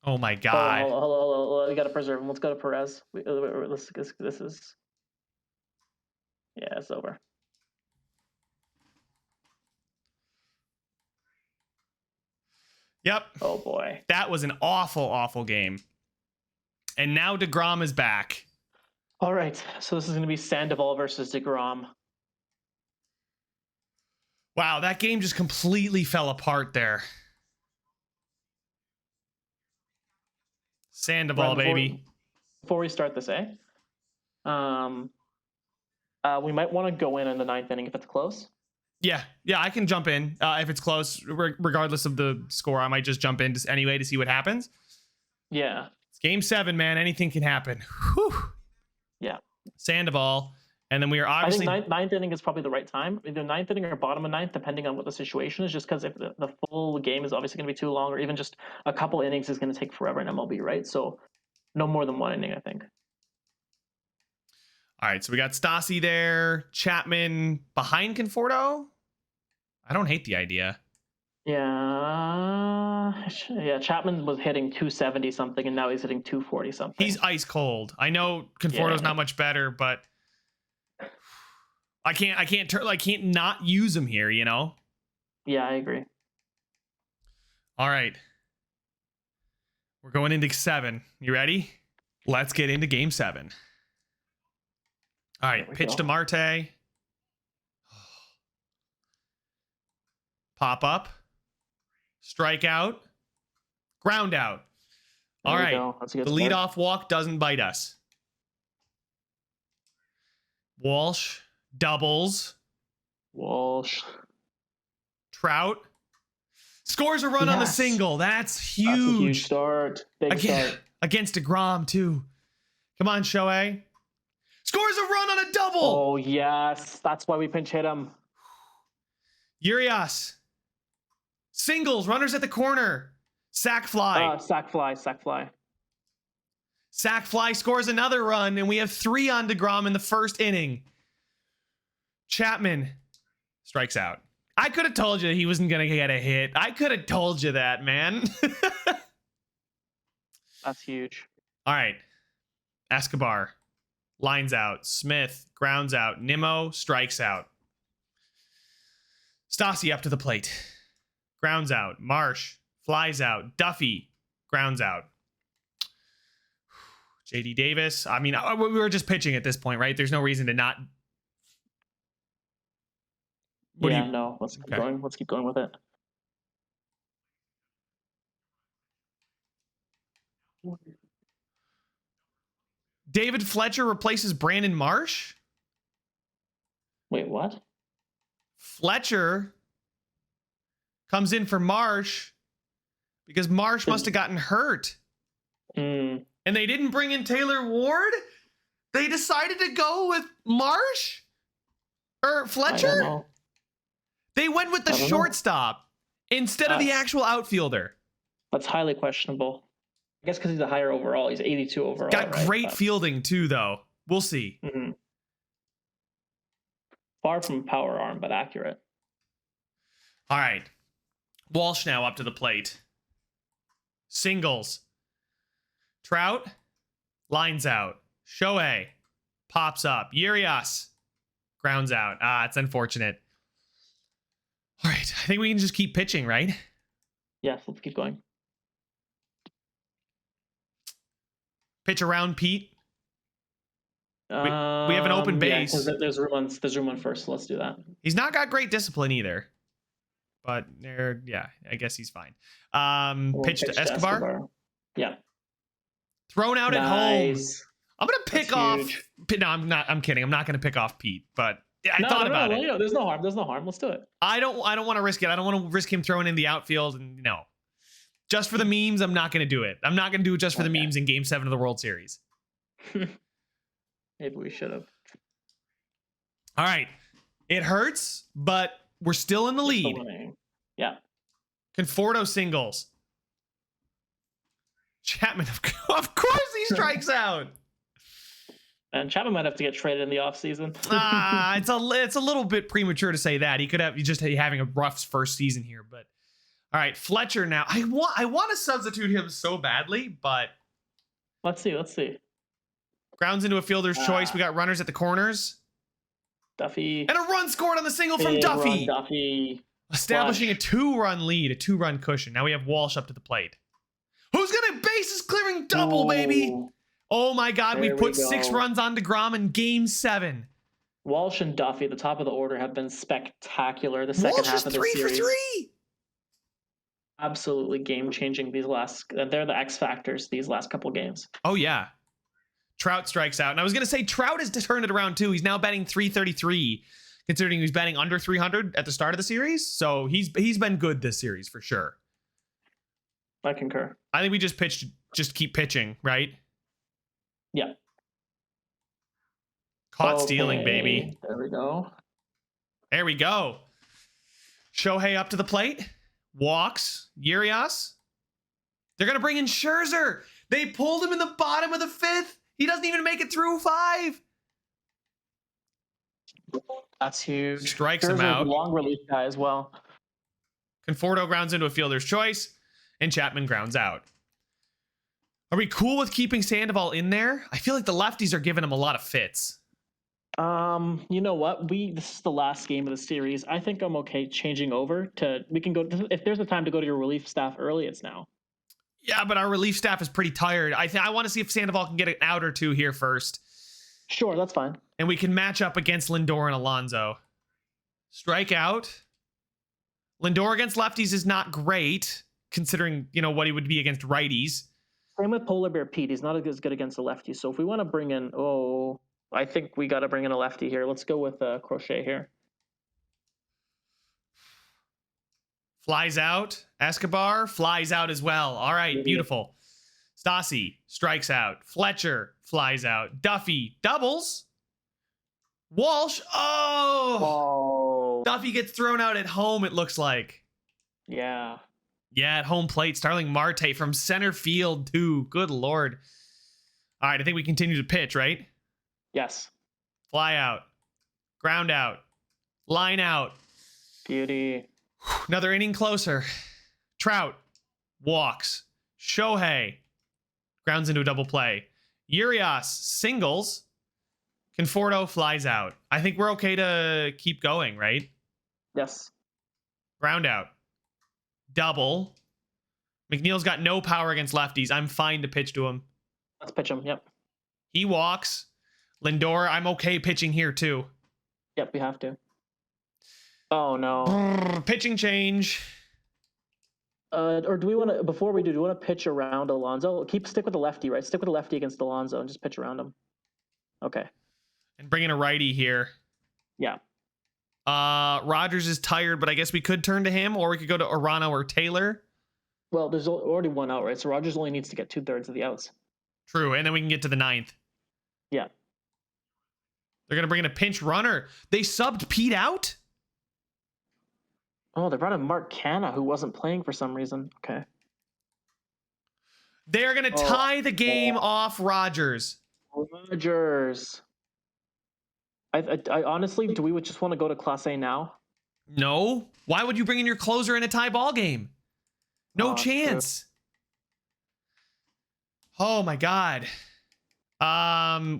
Oh my God. Hold on. We got to preserve him. Let's go to Perez. This is... Yeah, it's over. Yep. Oh boy. That was an awful game. And now Degrom is back. All right. So this is going to be Sandoval versus Degrom. Wow, that game just completely fell apart there. Sandoval, baby. Before we start this, we might want to go in the ninth inning if it's close. Yeah, I can jump in if it's close, regardless of the score. I might just jump in anyway to see what happens. Yeah. It's game 7, man. Anything can happen. Whew. Yeah. Sandoval. And then we are obviously... I think ninth inning is probably the right time. Either ninth inning or bottom of ninth, depending on what the situation is, just because if the full game is obviously going to be too long, or even just a couple innings is going to take forever in MLB, right? So no more than one inning, I think. All right, so we got Stassi there. Chapman behind Conforto? I don't hate the idea. Yeah, Chapman was hitting 270 something, and now he's hitting 240 something. He's ice cold. I know Conforto's not much better, but I can't not use him here, you know? Yeah, I agree. All right. We're going into 7. You ready? Let's get into game 7. All right, pitch to Marte. Pop up. Strike out. Ground out. All right. The leadoff walk doesn't bite us. Walsh. Doubles. Walsh. Trout. Scores a run on the single. That's huge. That's a huge start. Big start. Against Degrom, too. Come on, Shohei. Scores a run on a double. Oh, yes. That's why we pinch hit him. Urias. Singles. Runners at the corner. Sack fly. Sack fly. Sack fly scores another run, and we have 3 on Degrom in the first inning. Chapman strikes out. I could have told you he wasn't going to get a hit. I could have told you that, man. That's huge. All right. Escobar lines out. Smith grounds out. Nimmo strikes out. Stassi up to the plate. Grounds out. Marsh flies out. Duffy grounds out. JD Davis. I mean, we were just pitching at this point, right? There's no reason to not. No. Let's keep going. Let's keep going with it. David Fletcher replaces Brandon Marsh? Wait, what? Fletcher comes in for Marsh because Marsh must have gotten hurt. Mm, And they didn't bring in Taylor Ward? They decided to go with Marsh? Or I don't Fletcher? know. They went with the I don't know. shortstop instead of the That's- actual outfielder. That's highly questionable. I guess because he's a higher overall. He's 82 overall. Got right? great fielding too, though. We'll see. Mhm. Far from power arm, but accurate. All right. Walsh now up to the plate. Singles. Trout lines out. Shohei pops up. Urias grounds out. It's unfortunate. All right. I think we can just keep pitching, right? Yes, let's keep going. Pitch around Pete. We have an open base. 'Cause there's room on first, so let's do that. He's not got great discipline either. But yeah, I guess he's fine. We'll Pitch to Escobar. Yeah. Thrown out at home. Nice. I'm gonna pick That's off. huge. No, I'm not. I'm kidding. I'm not gonna pick off Pete. But I No, thought no, about no, it. no, there's no harm. There's no harm. Let's do it. I don't want to risk it. I don't want to risk him throwing in the outfield. And no, just for the memes, I'm not gonna do it. I'm not gonna do it just for the Okay. memes in Game 7 of the World Series. Maybe we should have. All right, it hurts, but we're still in the lead. Yeah. Conforto singles. Chapman, of course, he strikes out. And Chapman might have to get traded in the offseason. It's a little bit premature to say that. He could have just having a rough first season here, but all right, Fletcher now. I want to substitute him so badly, but Let's see. grounds into a fielder's choice. We got runners at the corners. Duffy. And a run scored on the single from Big Duffy. run, Duffy. Establishing Clutch. a 2-run lead, a 2-run cushion. Now we have Walsh up to the plate. Who's gonna bases clearing double, baby? Ooh. Oh my God, we There put we 6 go. runs on Degrom in Game 7. Walsh and Duffy, the top of the order, have been spectacular. The second Walsh half is of the 3 for series, 3. absolutely game changing. These last, they're the X factors. These last couple games. Oh yeah. Trout strikes out. And I was gonna say Trout has turned it around too. He's now batting 333, considering he was batting under 300 at the start of the series. So he's been good this series for sure. I concur. I think we just keep pitching, right? Yeah. Caught stealing, baby. Okay, there we go. There we go. Shohei up to the plate. Walks. Urias. They're going to bring in Scherzer. They pulled him in the bottom of the 5th. He doesn't even make it through 5. That's huge. Strikes him Scherzer's a out. long relief guy as well. Conforto grounds into a fielder's choice. And Chapman grounds out. Are we cool with keeping Sandoval in there? I feel like the lefties are giving him a lot of fits. You know what? This is the last game of the series. I think I'm okay changing over to. We can go if there's a time to go to your relief staff early. It's now. Yeah, but our relief staff is pretty tired. I want to see if Sandoval can get an out or two here first. Sure, that's fine. And we can match up against Lindor and Alonso. Strike out. Lindor against lefties is not great, considering, what he would be against righties. Same with Polar Bear Pete. He's not as good against the lefty. So if we want to bring in, I think we got to bring in a lefty here. Let's go with Crochet here. Flies out. Escobar flies out as well. All right, beautiful. Stassi strikes out. Fletcher flies out. Duffy doubles. Walsh. Oh! Duffy gets thrown out at home, it looks like. Yeah. Yeah, at home plate. Starling Marte from center field, too. Good Lord. All right, I think we continue to pitch, right? Yes. Fly out. Ground out. Line out. Beauty. Another inning closer. Trout walks. Shohei grounds into a double play. Urias singles. Conforto flies out. I think we're okay to keep going, right? Yes. Ground out. Double. McNeil's got no power against lefties. I'm fine to pitch to him. Let's pitch him. Yep. He walks. Lindor, I'm okay pitching here too. Yep, we have to. Oh, no. Pitching change. Or do we want to, before we do we want to pitch around Alonso? Stick with the lefty, right? Stick with the lefty against Alonso and just pitch around him. Okay. And bring in a righty here. Yeah. Rogers is tired, but I guess we could turn to him, or we could go to Arano or Taylor. Well, there's already one out, right? So Rogers only needs to get 2/3 of the outs. True, and then we can get to the 9th. Yeah. They're gonna bring in a pinch runner. They subbed Pete out. Oh, they brought in Mark Canha, who wasn't playing for some reason. Okay. They're gonna tie the game off Rogers. Rogers. I honestly, do we just want to go to Class A now? No. Why would you bring in your closer in a tie ball game? No chance. True. Oh my God.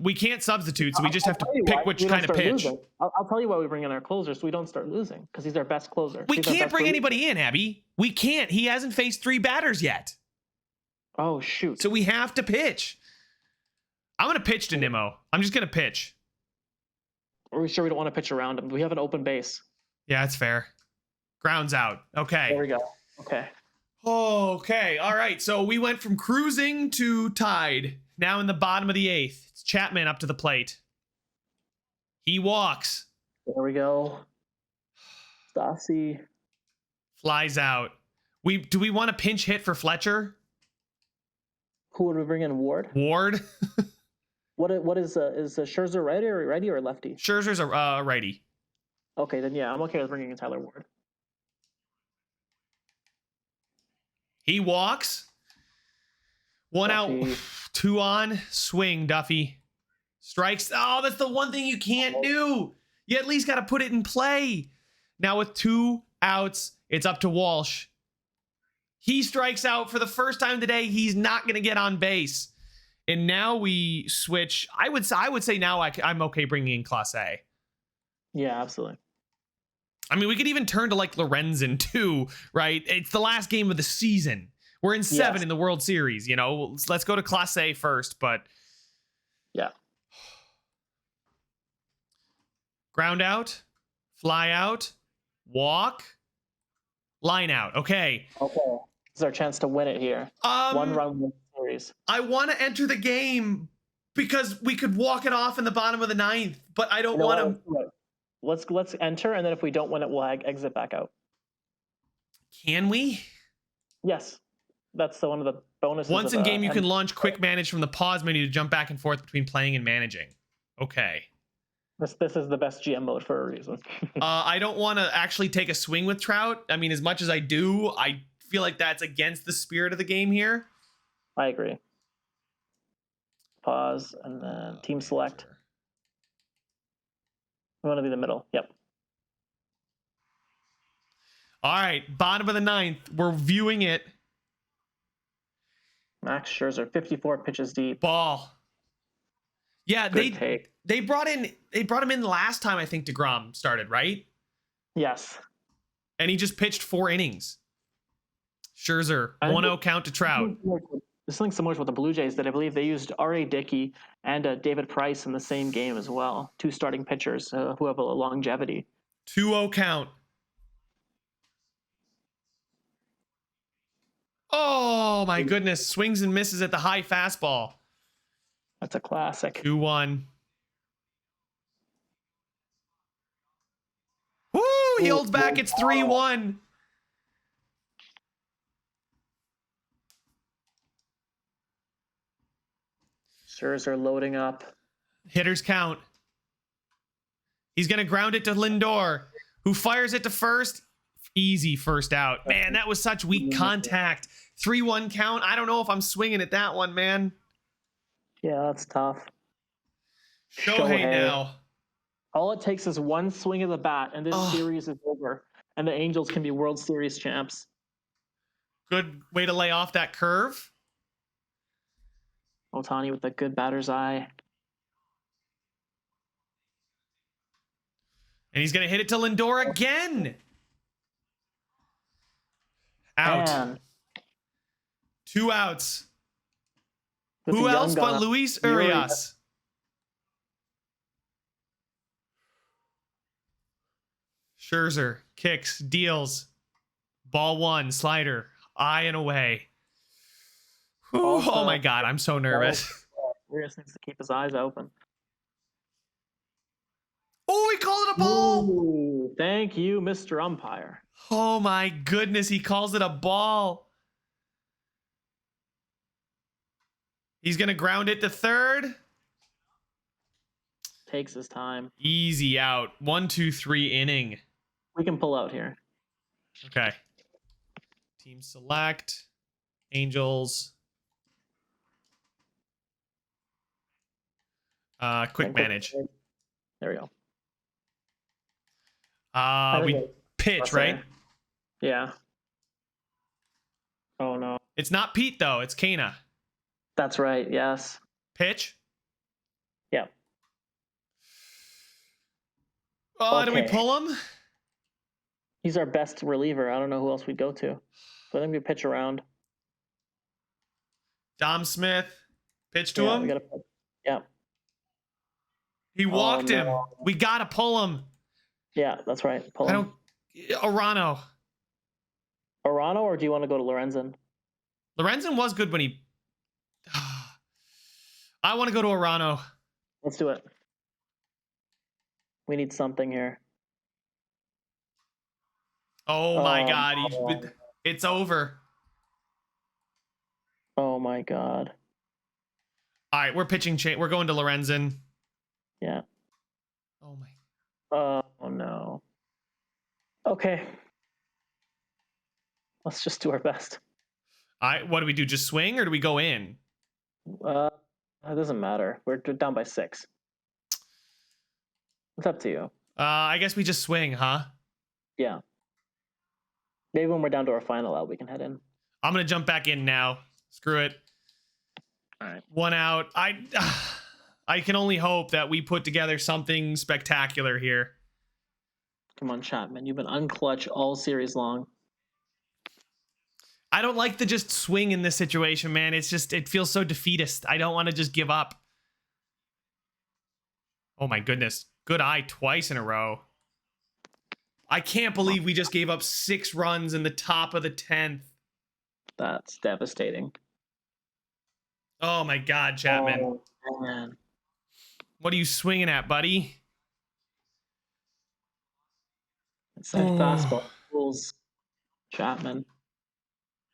We can't substitute, so we just have to pick which kind of pitch. I'll tell you why we bring in our closer, so we don't start losing, because he's our best closer. We can't bring anybody in, Abby. We can't. He hasn't faced 3 batters yet. Oh, shoot. So we have to pitch. I'm going to pitch to Nimmo. I'm just going to pitch. Are we sure we don't want to pitch around him? We have an open base. Yeah, that's fair. Ground's out. Okay. There we go. Okay. Okay. All right. So we went from cruising to tied. Now in the bottom of the 8th. It's Chapman up to the plate. He walks. There we go. Stassi. Flies out. Do we want a pinch hit for Fletcher? Who would we bring in? Ward? Ward? What is Scherzer righty or lefty? Scherzer's a righty. Okay, then yeah, I'm okay with bringing in Tyler Ward. He walks. 1 Duffy. out, 2 on. Swing, Duffy. Strikes. Oh, that's the one thing you can't do. You at least got to put it in play. Now with 2 outs, it's up to Walsh. He strikes out for the first time today. He's not going to get on base. And now we switch. I would say now I'm okay bringing in Class A. Yeah, absolutely. I mean, we could even turn to like Lorenzen too, right? It's the last game of the season. We're in 7 in the World Series, you know. Let's go to Class A first, but yeah. Ground out, fly out, walk, line out. Okay. Okay. This is our chance to win it here. 1 run win series. I want to enter the game because we could walk it off in the bottom of the 9th, but I don't want to. Let's enter, and then if we don't win it, we'll exit back out. Can we? Yes. That's one of the bonuses. Once in game, you can launch quick manage from the pause menu to jump back and forth between playing and managing. Okay. This is the best GM mode for a reason. I don't want to actually take a swing with Trout. I mean, as much as I do, I feel like that's against the spirit of the game here. I agree. Pause and then team select. We want to be the middle. Yep. All right, bottom of the 9th. We're viewing it. Max Scherzer, 54 pitches deep. Ball. Yeah, Good they brought him in last time I think Degrom started, right? Yes. And he just pitched 4 innings. Scherzer, 1-0 count to Trout. There's something similar with the Blue Jays that I believe they used R.A. Dickey and David Price in the same game as well. 2 starting pitchers who have a longevity. 2-0 count. Oh my goodness. Swings and misses at the high fastball. That's a classic. 2-1. Woo! He holds back. It's 3-1. Scherzer loading up. Hitters count. He's going to ground it to Lindor, who fires it to first. Easy first out. Man, that was such weak contact. 3-1 count. I don't know if I'm swinging at that one, man. Yeah, that's tough. Shohei now. All it takes is 1 swing of the bat, and this series is over. And the Angels can be World Series champs. Good way to lay off that curve. Ohtani with a good batter's eye. And he's going to hit it to Lindor again. Out. Man. 2 outs. With Who the else young but gun. Luis Urias? Scherzer kicks, deals. Ball 1, slider. eye and away. Whew, Also, oh my God, I'm so nervous. Rios needs to keep his eyes open. Oh, he called it a ball. Ooh, thank you, Mr. Umpire. Oh my goodness, he calls it a ball. He's going to ground it to third. Takes his time. Easy out. 1, 2, 3 inning. We can pull out here. Okay. Team select. Angels. Quick manage. There we go. We pitch, right? Yeah. Oh no. It's not Pete though. It's Kana. That's right. Yes. Pitch. Yeah. Oh, Okay. do we pull him? He's our best reliever. I don't know who else we'd go to. Let him pitch around. Dom Smith. Pitch to Yeah, him. we gotta, yeah. He walked him. No. We gotta pull him. Yeah, that's right. Pull him. Arano. Arano, or do you want to go to Lorenzen? Lorenzen was good when he. I want to go to Arano. Let's do it. We need something here. Oh my God. It's over. Oh my God. All right, we're pitching. We're going to Lorenzen. Yeah. Oh my. Oh no. Okay. Let's just do our best. What do we do? Just swing or do we go in? It doesn't matter. We're down by 6. It's up to you. I guess we just swing, huh? Yeah. Maybe when we're down to our final out, we can head in. I'm gonna jump back in now. Screw it. All right. 1 out. I can only hope that we put together something spectacular here. Come on, Chapman. You've been unclutch all series long. I don't like the just swing in this situation, man. It's just, it feels so defeatist. I don't want to just give up. Oh my goodness. Good eye twice in a row. I can't believe we just gave up 6 runs in the top of the 10th. That's devastating. Oh my God, Chapman. Oh, man. What are you swinging at, buddy? It's that fastball. Rules, Chapman.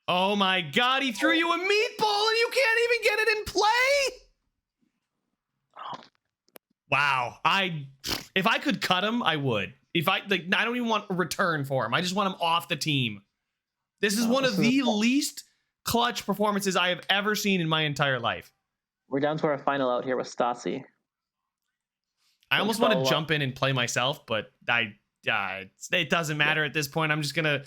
Oh my God, he threw you a meatball and you can't even get it in play? Wow. If I could cut him, I would. I don't even want a return for him. I just want him off the team. This is one of the least clutch performances I have ever seen in my entire life. We're down to our final out here with Stassi. I almost want to jump in and play myself, but it doesn't matter at this point. I'm just going to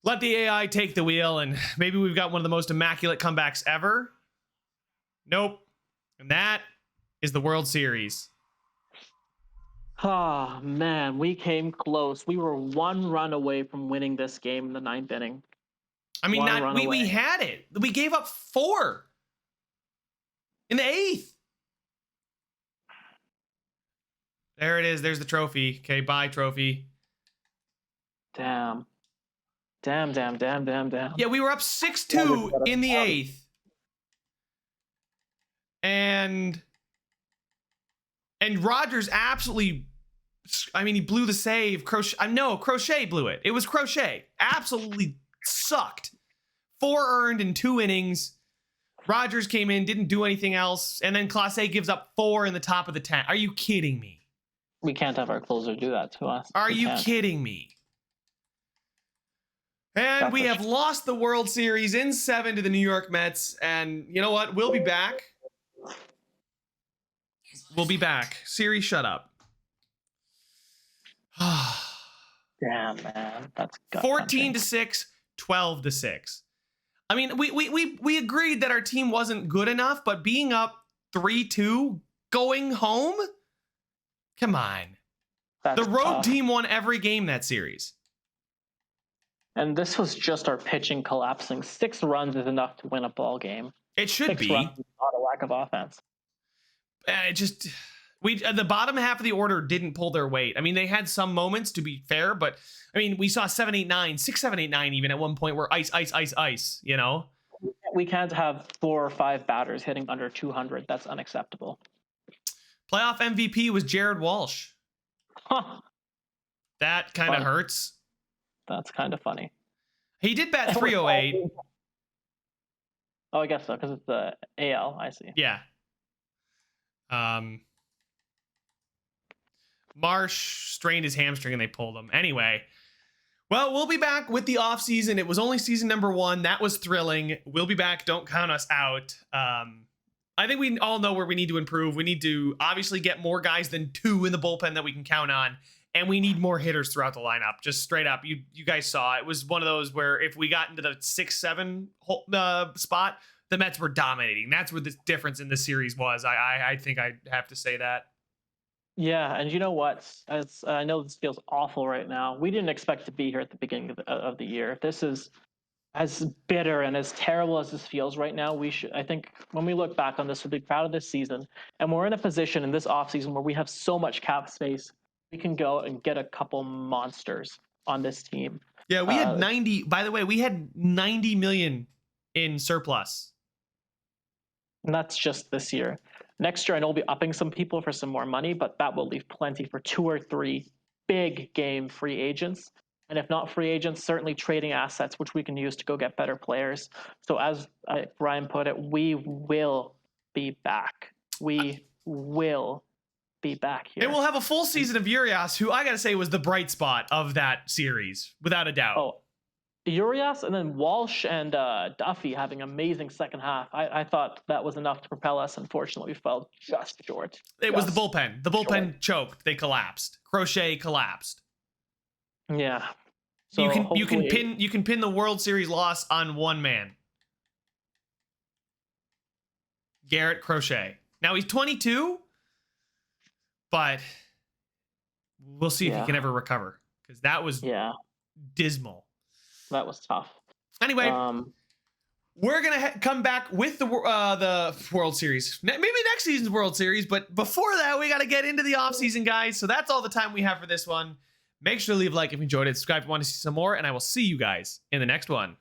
let the AI take the wheel, and maybe we've got one of the most immaculate comebacks ever. Nope. And that is the World Series. Oh, man, we came close. We were 1 run away from winning this game in the 9th inning. I mean, we had it. We gave up 4 in the 8th. There it is. There's the trophy. Okay, bye, trophy. Damn. Damn. Yeah, we were up 6-2 in the 8th. And Rogers absolutely, I mean, he blew the save. Crochet blew it. It was Crochet. Absolutely sucked. 4 earned in 2 innings. Rogers came in, didn't do anything else. And then Clase gives up 4 in the top of the 10th. Are you kidding me? We can't have our closer do that to us. Are you kidding me? And we have lost the World Series in 7 to the New York Mets. And you know what? We'll be back. We'll be back. Siri, shut up. Damn, man. That's 14-6, 12-6. I mean, we agreed that our team wasn't good enough, but being up 3-2 going home? Come on. That's the road tough. team won every game that series. And this was just our pitching collapsing. 6 runs is enough to win a ball game. It should 6 be. runs is not a lack of offense. The bottom half of the order didn't pull their weight. I mean, they had some moments, to be fair, but I mean, we saw 7, 8, 9, 6, 7, 8, 9 even at one point where ice, you know? We can't have 4 or 5 batters hitting under 200. That's unacceptable. Playoff MVP was Jared Walsh. Huh. That kind of hurts. That's kind of funny. He did bat 308. Oh, I guess so, because it's the AL. I see. Yeah. Marsh strained his hamstring and they pulled him. Anyway, well, we'll be back with the offseason. It was only season number 1. That was thrilling. We'll be back. Don't count us out. I think we all know where we need to improve. We need to obviously get more guys than 2 in the bullpen that we can count on. And we need more hitters throughout the lineup. Just straight up. You guys saw it was one of those where if we got into the 6-7 spot, the Mets were dominating. That's where the difference in the series was. I think I have to say that. Yeah, and you know what? As I know this feels awful right now. We didn't expect to be here at the beginning of the year. This is as bitter and as terrible as this feels right now. I think when we look back on this, we'll be proud of this season. And we're in a position in this offseason where we have so much cap space. We can go and get a couple monsters on this team. Yeah, we had 90. By the way, we had 90 million in surplus. And that's just this year. Next year, I know we'll be upping some people for some more money, but that will leave plenty for 2 or 3 big game free agents. And if not free agents, certainly trading assets, which we can use to go get better players. So as Ryan put it, we will be back. We will be back here. And we'll have a full season of Urias, who I got to say was the bright spot of that series, without a doubt. Oh, Urias and then Walsh and Duffy having amazing second half. I thought that was enough to propel us. Unfortunately, we fell just short. It was the bullpen. The bullpen choked. They collapsed. Crochet collapsed. Yeah. So you can pin the World Series loss on one man. Garrett Crochet. Now he's 22, but we'll see if he can ever recover, because that was dismal. That was tough. Anyway, we're gonna come back with the World Series. Maybe next season's World Series, but before that, we got to get into the offseason, guys. So that's all the time we have for this one. Make sure to leave a like if you enjoyed it. Subscribe if you want to see some more, and I will see you guys in the next one.